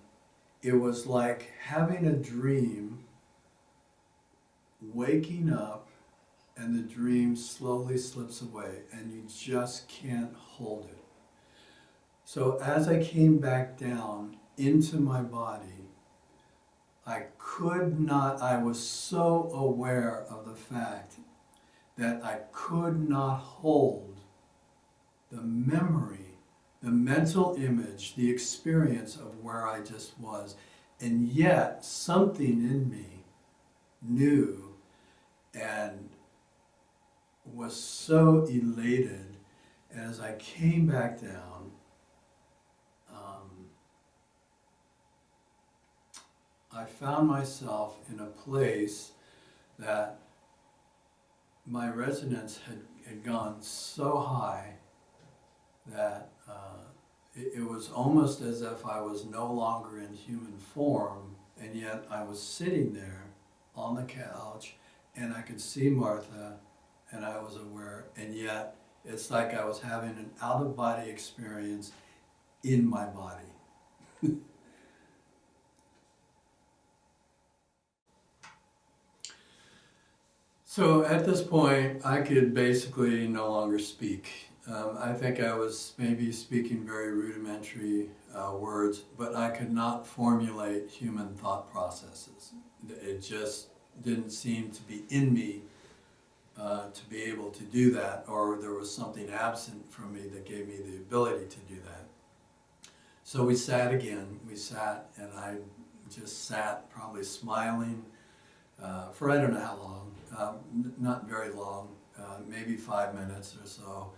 it was like having a dream, waking up, and the dream slowly slips away, and you just can't hold it. So as I came back down into my body, I was so aware of the fact that I could not hold the memory, the mental image, the experience of where I just was. And yet something in me knew and was so elated as I came back down. I found myself in a place that my resonance had gone so high that it was almost as if I was no longer in human form, and yet I was sitting there on the couch and I could see Martha and I was aware, and yet it's like I was having an out-of-body experience in my body. So at this point, I could basically no longer speak. I think I was maybe speaking very rudimentary words, but I could not formulate human thought processes. It just didn't seem to be in me to be able to do that, or there was something absent from me that gave me the ability to do that. So we sat again. We sat, and I just sat, probably smiling, for I don't know how long. Not very long, maybe 5 minutes or so.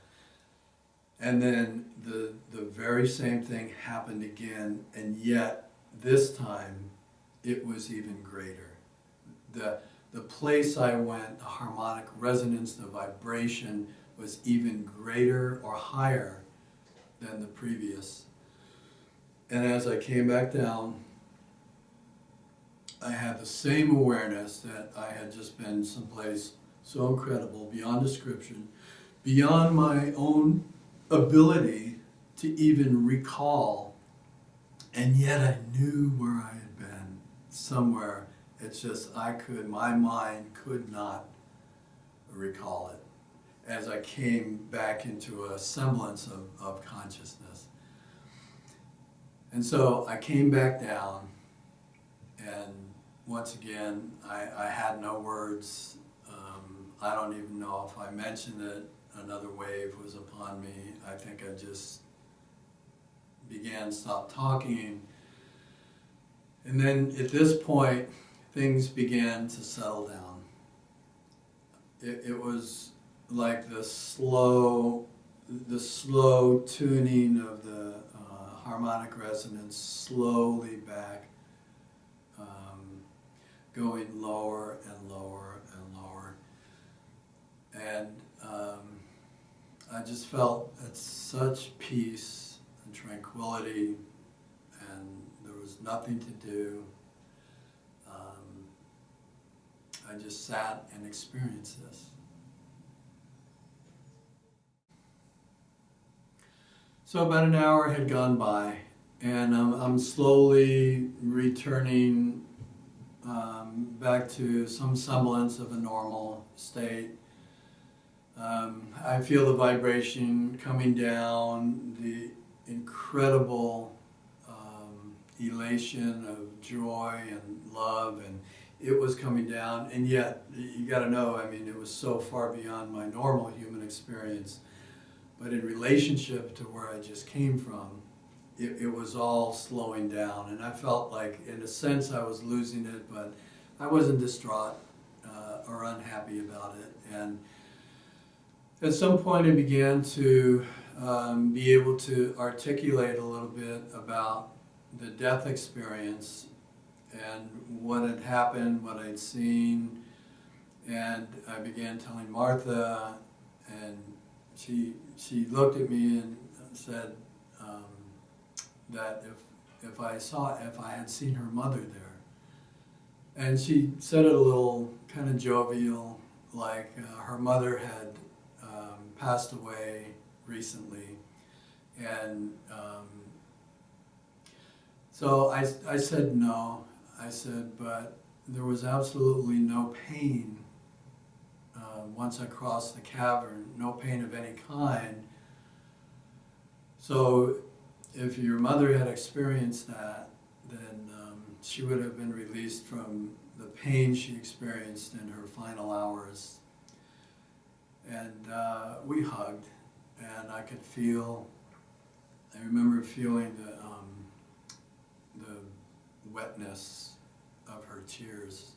And then the very same thing happened again, and yet this time it was even greater. The place I went, the harmonic resonance, the vibration was even greater or higher than the previous. And as I came back down, I had the same awareness that I had just been someplace so incredible, beyond description, beyond my own ability to even recall, and yet I knew where I had been, somewhere. It's just my mind could not recall it as I came back into a semblance of consciousness. And so I came back down, and once again, I had no words. I don't even know if I mentioned it. Another wave was upon me. I think I just stopped talking. And then at this point, things began to settle down. It was like the slow tuning of the harmonic resonance slowly back, going lower and lower and lower. And I just felt at such peace and tranquility, and there was nothing to do. I just sat and experienced this. So about an hour had gone by, and I'm slowly returning back to some semblance of a normal state. I feel the vibration coming down, the incredible elation of joy and love, and it was coming down, and yet, you gotta know, I mean, it was so far beyond my normal human experience, but in relationship to where I just came from, it was all slowing down, and I felt like, in a sense, I was losing it, but I wasn't distraught or unhappy about it. And at some point, I began to be able to articulate a little bit about the death experience and what had happened, what I'd seen, and I began telling Martha, and she looked at me and said that if I had seen her mother there, and she said it a little kind of jovial, like her mother had passed away recently, And so I said no. I said, but there was absolutely no pain once I crossed the cavern, no pain of any kind. So if your mother had experienced that, then she would have been released from the pain she experienced in her final hours. And we hugged, and I could feel, I remember feeling the wetness of her tears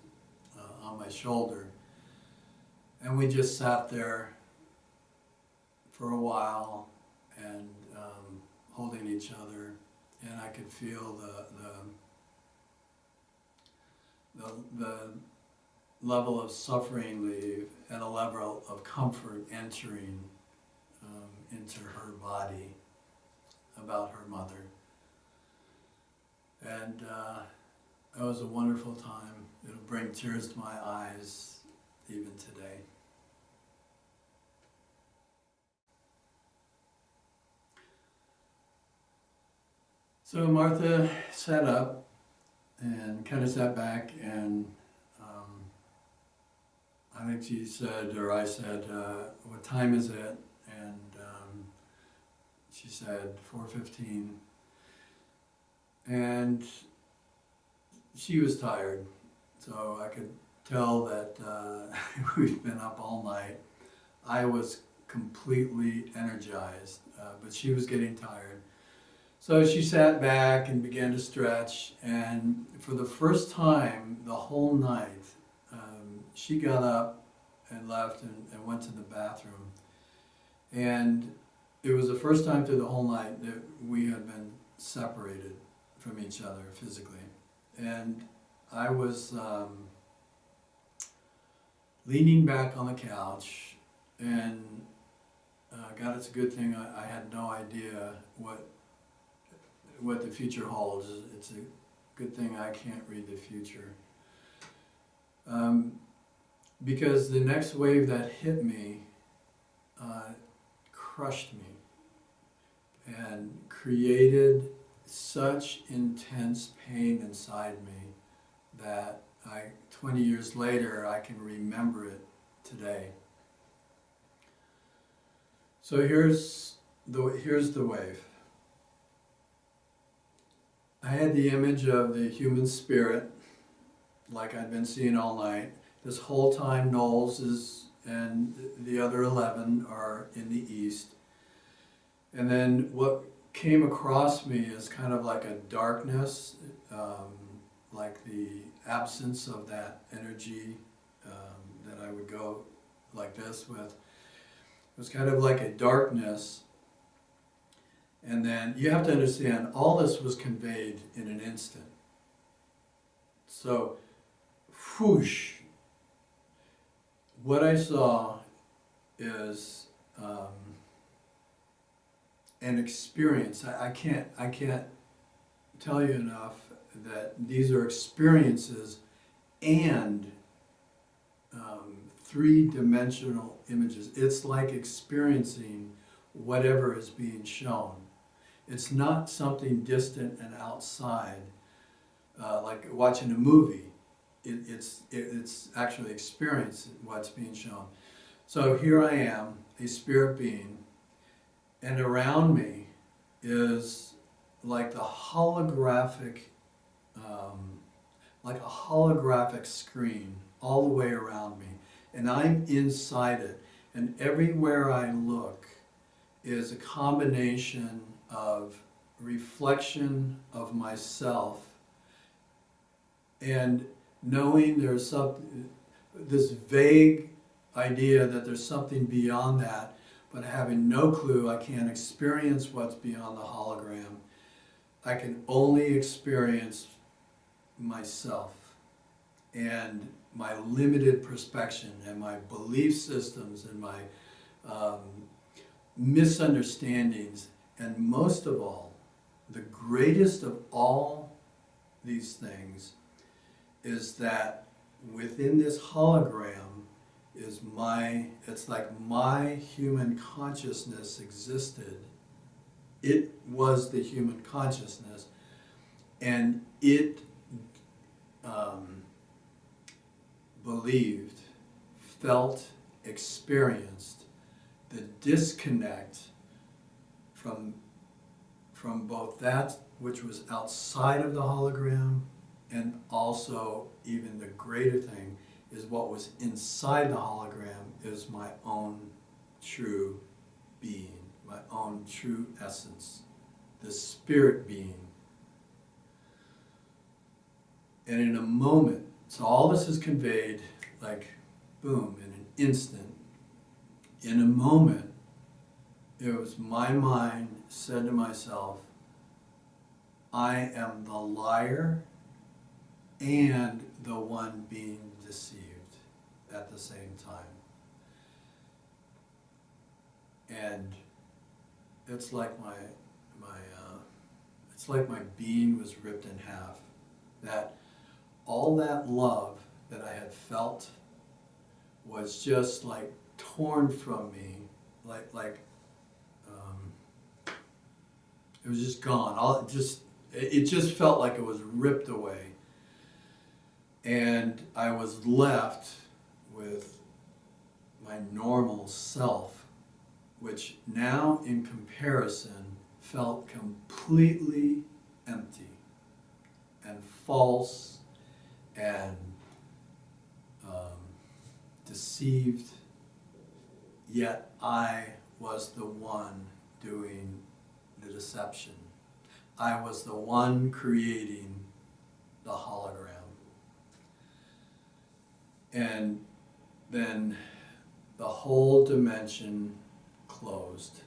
on my shoulder. And we just sat there for a while and holding each other, and I could feel the level of suffering leave and a level of comfort entering into her body about her mother. And it was a wonderful time. It'll bring tears to my eyes even today. So Martha sat up and kind of sat back, and I think she said, or I said, what time is it? And she said 4:15. And she was tired, so I could tell that we'd been up all night. I was completely energized, but she was getting tired. So she sat back and began to stretch, and for the first time the whole night, she got up and left and went to the bathroom. And it was the first time through the whole night that we had been separated from each other physically. And I was leaning back on the couch, and God, it's a good thing I had no idea what the future holds. It's a good thing I can't read the future. Because the next wave that hit me crushed me and created such intense pain inside me that 20 years later, I can remember it today. So here's the wave. I had the image of the human spirit, like I'd been seeing all night. This whole time, Knowles and the other 11 are in the east. And then what came across me is kind of like a darkness, like the absence of that energy that I would go like this with. It was kind of like a darkness. And then you have to understand, all this was conveyed in an instant. So, whoosh, what I saw is an experience. I can't tell you enough that these are experiences and three-dimensional images. It's like experiencing whatever is being shown. It's not something distant and outside, like watching a movie. It's actually experiencing what's being shown. So here I am, a spirit being, and around me is like the holographic, like a holographic screen all the way around me, and I'm inside it. And everywhere I look is a combination of reflection of myself and knowing there's this vague idea that there's something beyond that, but having no clue. I can't experience what's beyond the hologram. I can only experience myself and my limited perspective and my belief systems and my misunderstandings. And most of all, the greatest of all these things is that within this hologram is it's like my human consciousness existed it was the human consciousness, and it believed, felt, experienced the disconnect from both that which was outside of the hologram, and also even the greater thing is what was inside the hologram is my own true being, my own true essence, the spirit being. And in a moment, so all this is conveyed like boom, in an instant. In a moment, it was my mind said to myself, I am the liar and the one being deceived at the same time. And it's like my being was ripped in half. That all that love that I had felt was just like torn from me, it was just gone. It just felt like it was ripped away. And I was left with my normal self, which now in comparison felt completely empty and false and deceived, yet I was the one doing the deception. I was the one creating the hologram. And then the whole dimension closed.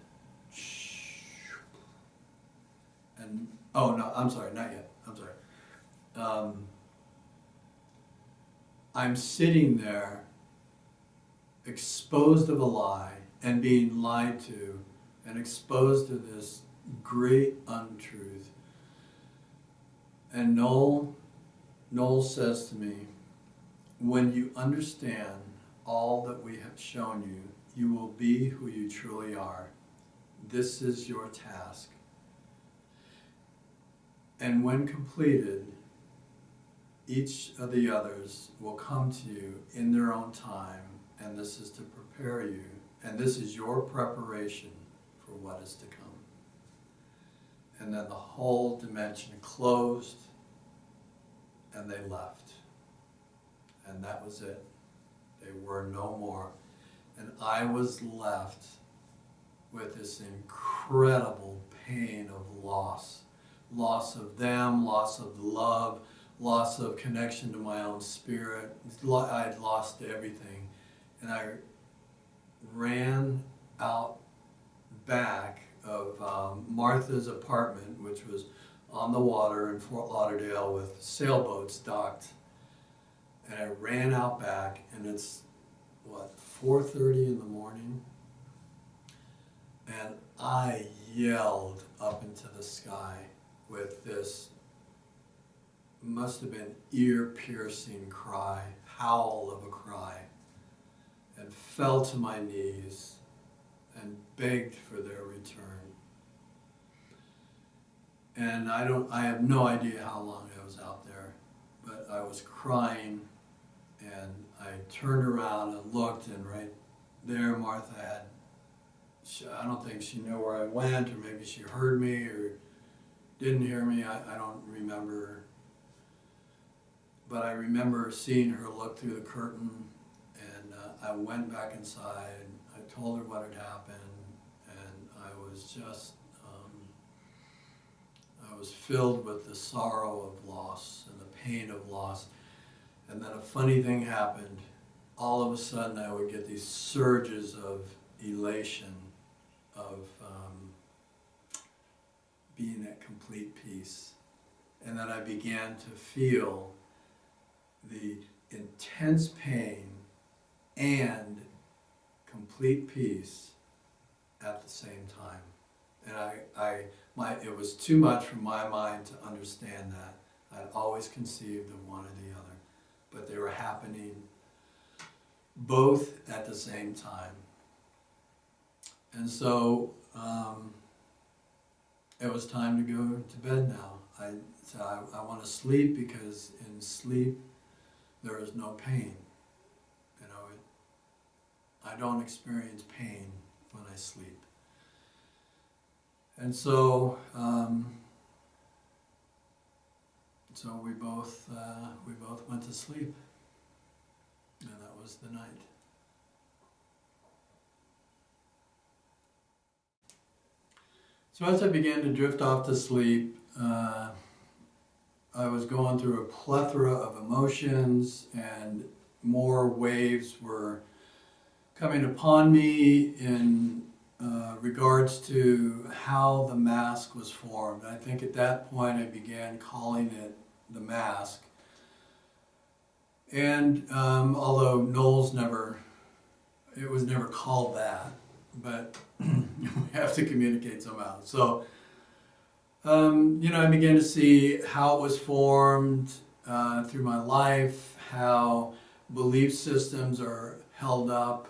And, oh no, I'm sorry, not yet, I'm sorry. I'm sitting there exposed of a lie and being lied to and exposed to this great untruth. And Knowles says to me, when you understand all that we have shown you, you will be who you truly are. This is your task. And when completed, each of the others will come to you in their own time, and this is to prepare you, and this is your preparation for what is to come. And then the whole dimension closed, and they left. And that was it. They were no more. And I was left with this incredible pain of loss. Loss of them, loss of love, loss of connection to my own spirit. I'd lost everything. And I ran out back of Martha's apartment, which was on the water in Fort Lauderdale with sailboats docked. And I ran out back, and it's, 4:30 in the morning? And I yelled up into the sky with this, must have been ear-piercing cry, howl of a cry, and fell to my knees and begged for their return. And I have no idea how long I was out there, but I was crying, and I turned around and looked, and right there Martha had, I don't think she knew where I went, or maybe she heard me or didn't hear me, I don't remember. But I remember seeing her look through the curtain, and I went back inside. I told her what had happened, and I was just, I was filled with the sorrow of loss and the pain of loss. And then a funny thing happened. All of a sudden I would get these surges of elation, of being at complete peace. And then I began to feel the intense pain and complete peace at the same time. And it was too much for my mind to understand that. I'd always conceived of one or the other, but they were happening both at the same time. And so it was time to go to bed now. I want to sleep because in sleep there is no pain. You know, I don't experience pain when I sleep. And so, so we both went to sleep, and that was the night. So as I began to drift off to sleep, I was going through a plethora of emotions, and more waves were coming upon me in regards to how the mask was formed. I think at that point I began calling it the mask. And although Knowles it was never called that, but we have to communicate somehow. So, I began to see how it was formed through my life, how belief systems are held up,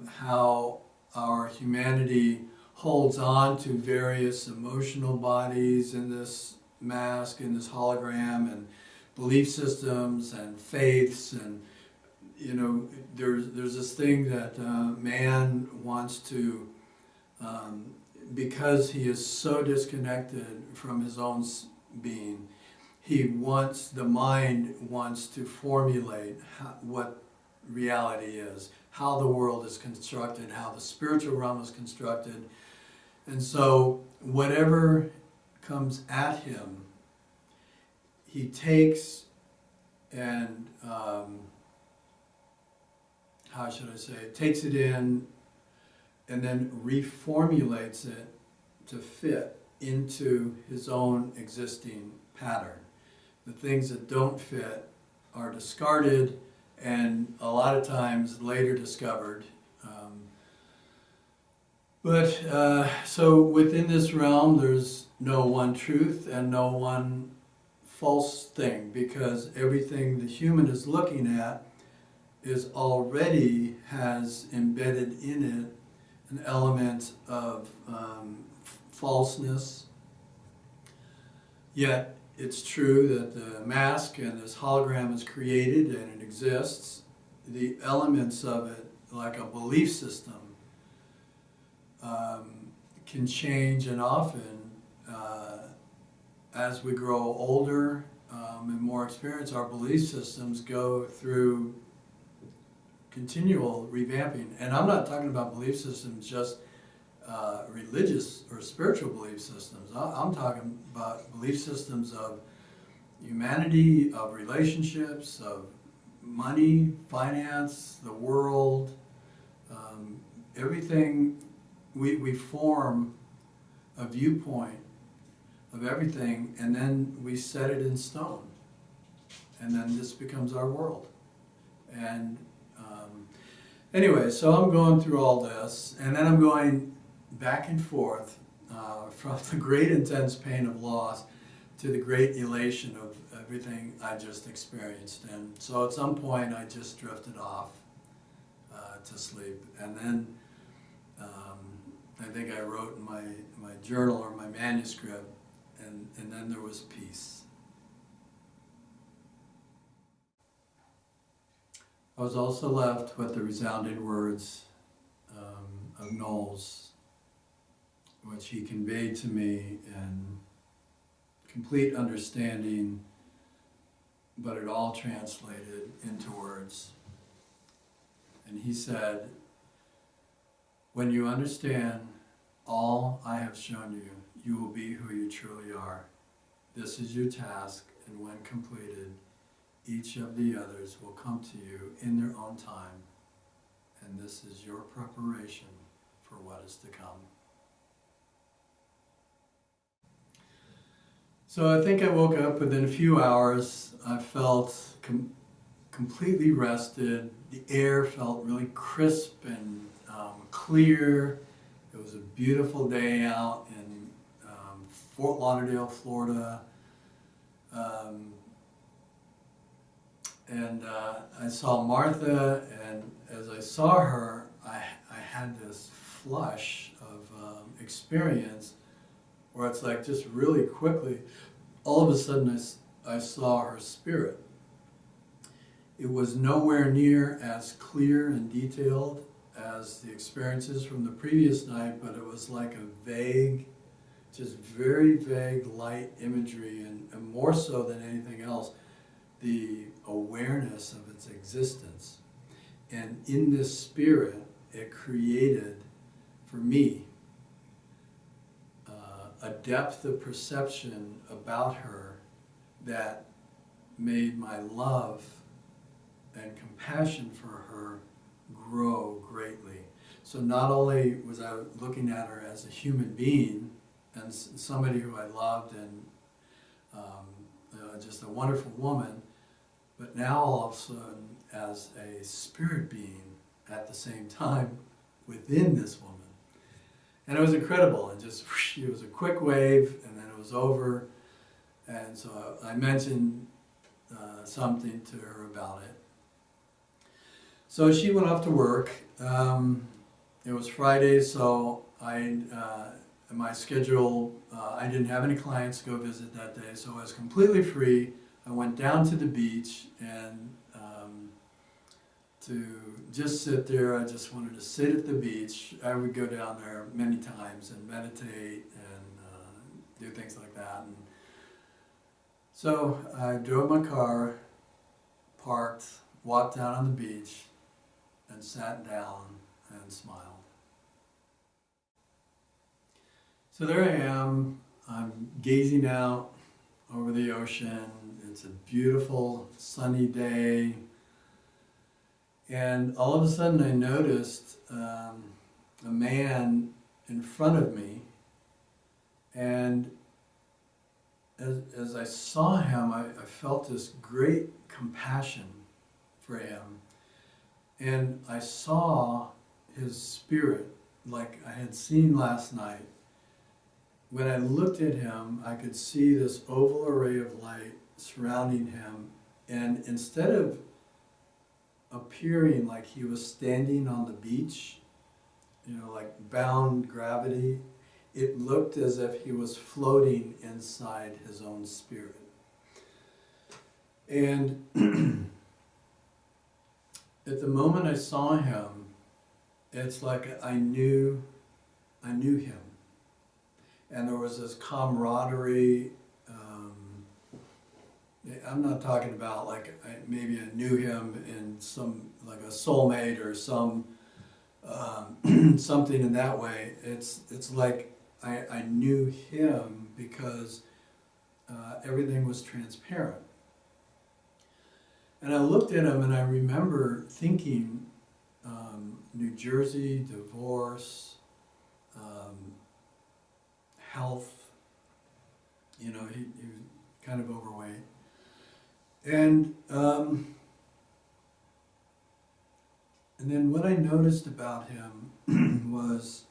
how our humanity holds on to various emotional bodies in this mask, in this hologram, and belief systems and faiths, and there's this thing that man wants to, because he is so disconnected from his own being, the mind wants to formulate what reality is, how the world is constructed, how the spiritual realm is constructed. And so whatever comes at him, he takes and, takes it in and then reformulates it to fit into his own existing pattern. The things that don't fit are discarded and a lot of times later discovered. So within this realm, there's no one truth and no one false thing, because everything the human is looking at already has embedded in it an element of falseness. Yet it's true that the mask and this hologram is created and it exists. The elements of it, like a belief system, can change, and often as we grow older and more experienced, our belief systems go through continual revamping. And I'm not talking about belief systems just religious or spiritual belief systems. I'm talking about belief systems of humanity, of relationships, of money, finance, the world, everything. We form a viewpoint of everything, and then we set it in stone, and then this becomes our world. And anyway, so I'm going through all this, and then I'm going back and forth from the great intense pain of loss to the great elation of everything I just experienced. And so at some point I just drifted off to sleep, and then I think I wrote in my journal or my manuscript, and then there was peace. I was also left with the resounding words of Knowles, which he conveyed to me in complete understanding, but it all translated into words. And he said, "When you understand all I have shown you, you will be who you truly are. This is your task, and when completed, each of the others will come to you in their own time, and this is your preparation for what is to come." So I think I woke up within a few hours. I felt completely rested. The air felt really crisp and clear. It was a beautiful day out in Fort Lauderdale, Florida. And I saw Martha, and as I saw her, I had this flush of experience where it's like just really quickly, all of a sudden I saw her spirit. It was nowhere near as clear and detailed as the experiences from the previous night, but it was like a vague, just very vague light imagery, and more so than anything else, the awareness of its existence. And in this spirit, it created, for me, a depth of perception about her that made my love and compassion for her grow greatly. So not only was I looking at her as a human being and somebody who I loved and just a wonderful woman, but now all of a sudden as a spirit being at the same time within this woman. And it was incredible, and just whoosh, it was a quick wave, and then it was over. And so I mentioned something to her about it. So she went off to work. It was Friday, so my schedule, I didn't have any clients to go visit that day, so I was completely free. I went down to the beach and to just sit there. I just wanted to sit at the beach. I would go down there many times and meditate and do things like that. And so I drove my car, parked, walked down on the beach, and sat down and smiled. So there I am. I'm gazing out over the ocean. It's a beautiful sunny day. And all of a sudden I noticed a man in front of me, and as I saw him, I felt this great compassion for him. And I saw his spirit like I had seen last night. When I looked at him, I could see this oval array of light surrounding him, and instead of appearing like he was standing on the beach, like bound gravity, it looked as if he was floating inside his own spirit. And at the moment I saw him, it's like I knew him. And there was this camaraderie. I'm not talking about like maybe I knew him in some, like a soulmate or some something in that way. It's like I knew him because everything was transparent. And I looked at him and I remember thinking, New Jersey, divorce, health, he was kind of overweight. And then what I noticed about him was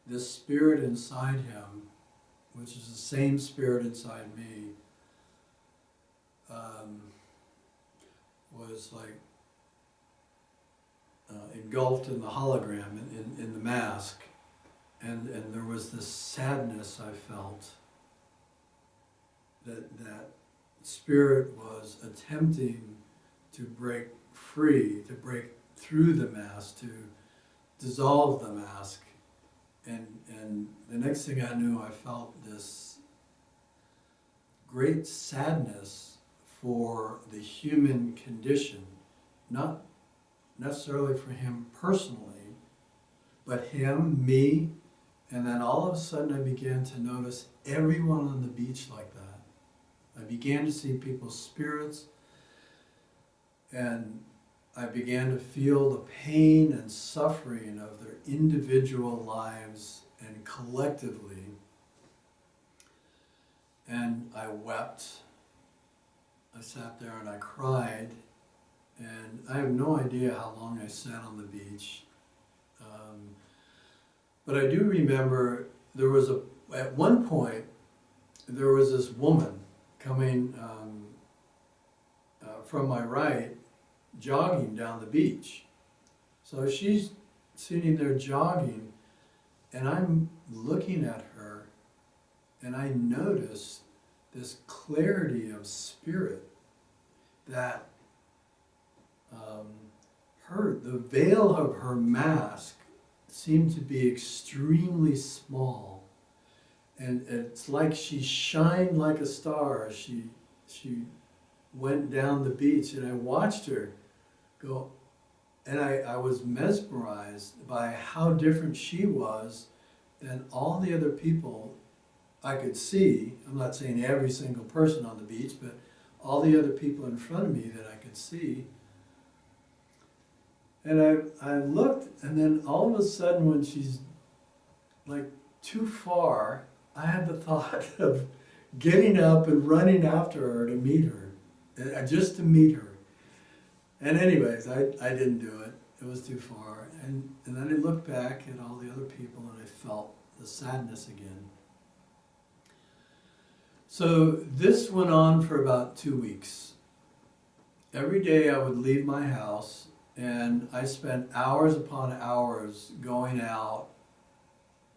this spirit inside him, which is the same spirit inside me, was like engulfed in the hologram, in the mask. And there was this sadness I felt that spirit was attempting to break free, to break through the mask, to dissolve the mask. And the next thing I knew, I felt this great sadness for the human condition, not necessarily for him personally, but him, me, and then all of a sudden I began to notice everyone on the beach like that. I began to see people's spirits, and I began to feel the pain and suffering of their individual lives and collectively. And I wept. I sat there and I cried, and I have no idea how long I sat on the beach. But I do remember at one point, there was this woman coming from my right, jogging down the beach. So she's sitting there jogging, And I'm looking at her, and I notice this clarity of spirit that the veil of her mask seemed to be extremely small. And it's like she shined like a star. She went down the beach, and I watched her go, and I was mesmerized by how different she was than all the other people I could see. I'm not saying every single person on the beach, but all the other people in front of me that I could see. And I looked, and then all of a sudden, when she's like too far, I had the thought of getting up and running after her to meet her, just to meet her. And anyways, I didn't do it. It was too far. And then I looked back at all the other people, and I felt the sadness again. So this went on for about 2 weeks. Every day I would leave my house, and I spent hours upon hours going out,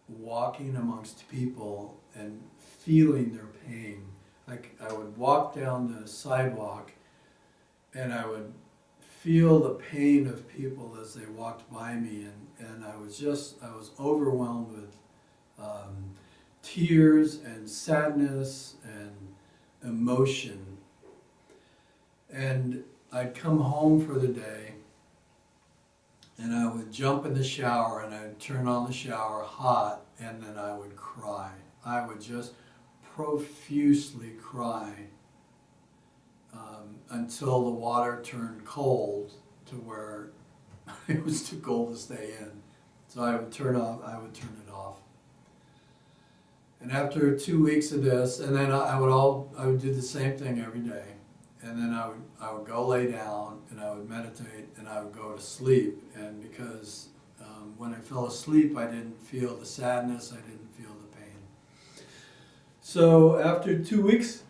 walking amongst people and feeling their pain. Like I would walk down the sidewalk, and I would feel the pain of people as they walked by me, and I was overwhelmed with tears and sadness and emotion. And I'd come home for the day, and I would jump in the shower, and I'd turn on the shower hot, and then I would cry. I would just profusely cry until the water turned cold to where it was too cold to stay in. So I would turn it off. And after 2 weeks of this, and then I would do the same thing every day. And then I would go lay down, and I would meditate, and I would go to sleep. And because when I fell asleep, I didn't feel the sadness, I didn't feel the pain. So after 2 weeks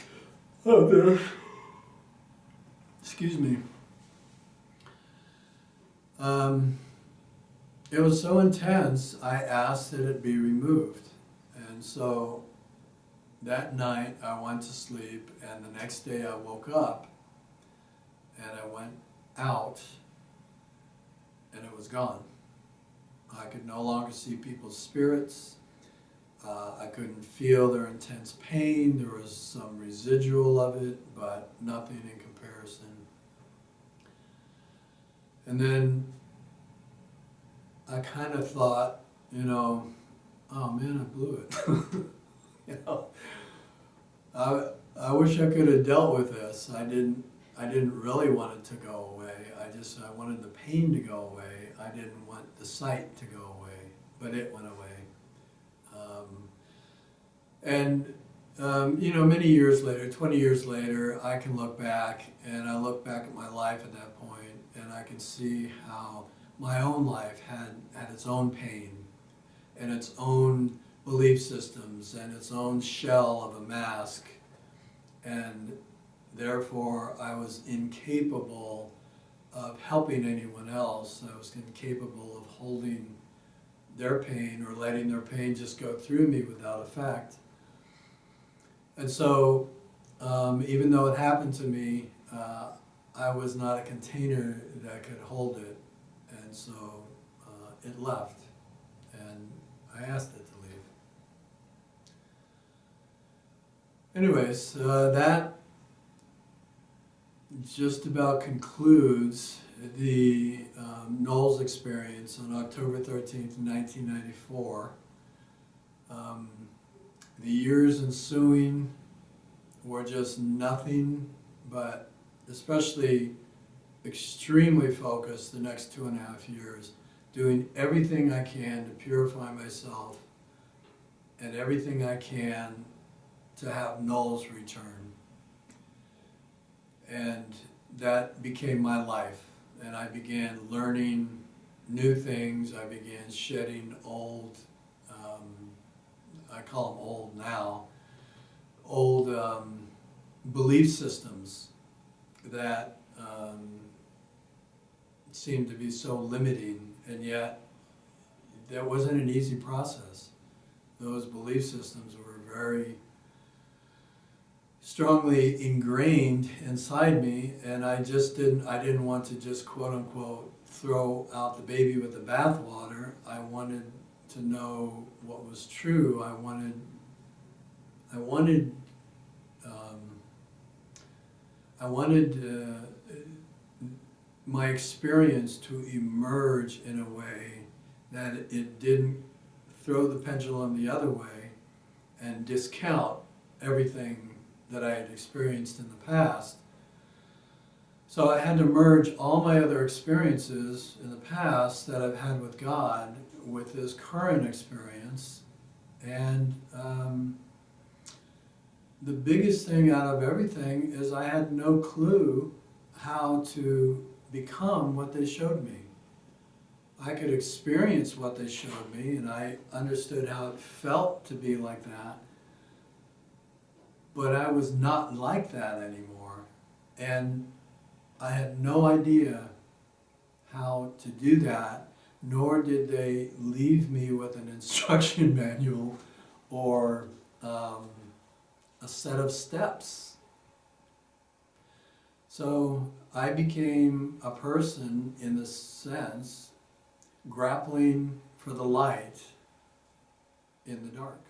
of this, it was so intense, I asked that it be removed. And so that night I went to sleep, and the next day I woke up, and I went out, and it was gone. I could no longer see people's spirits. I couldn't feel their intense pain. There was some residual of it, but nothing in comparison. And then I kind of thought, oh man, I blew it. I wish I could have dealt with this. I didn't really want it to go away. I wanted the pain to go away. I didn't want the sight to go away, but it went away. Many years later, 20 years later, I can look back, and I look back at my life at that point, and I can see how my own life had its own pain and its own belief systems and its own shell of a mask, and therefore I was incapable of helping anyone else. I was incapable of holding their pain or letting their pain just go through me without effect. And so, even though it happened to me, I was not a container that could hold it, and so it left, and I asked it to leave. Anyways, that just about concludes the Knowles experience on October 13th, 1994. The years ensuing were just nothing but, especially extremely focused the next 2.5 years, doing everything I can to purify myself and everything I can to have Knowles return. And that became my life, and I began learning new things. I began shedding old, I call them old now, old belief systems that seemed to be so limiting, and yet that wasn't an easy process. Those belief systems were very strongly ingrained inside me, and I didn't want to just quote unquote throw out the baby with the bathwater. I wanted to know what was true. I wanted my experience to emerge in a way that it didn't throw the pendulum the other way and discount everything that I had experienced in the past. So I had to merge all my other experiences in the past that I've had with God with this current experience. And the biggest thing out of everything is I had no clue how to become what they showed me. I could experience what they showed me, and I understood how it felt to be like that. But I was not like that anymore. And I had no idea how to do that, nor did they leave me with an instruction manual or a set of steps. So I became a person, in the sense, grappling for the light in the dark.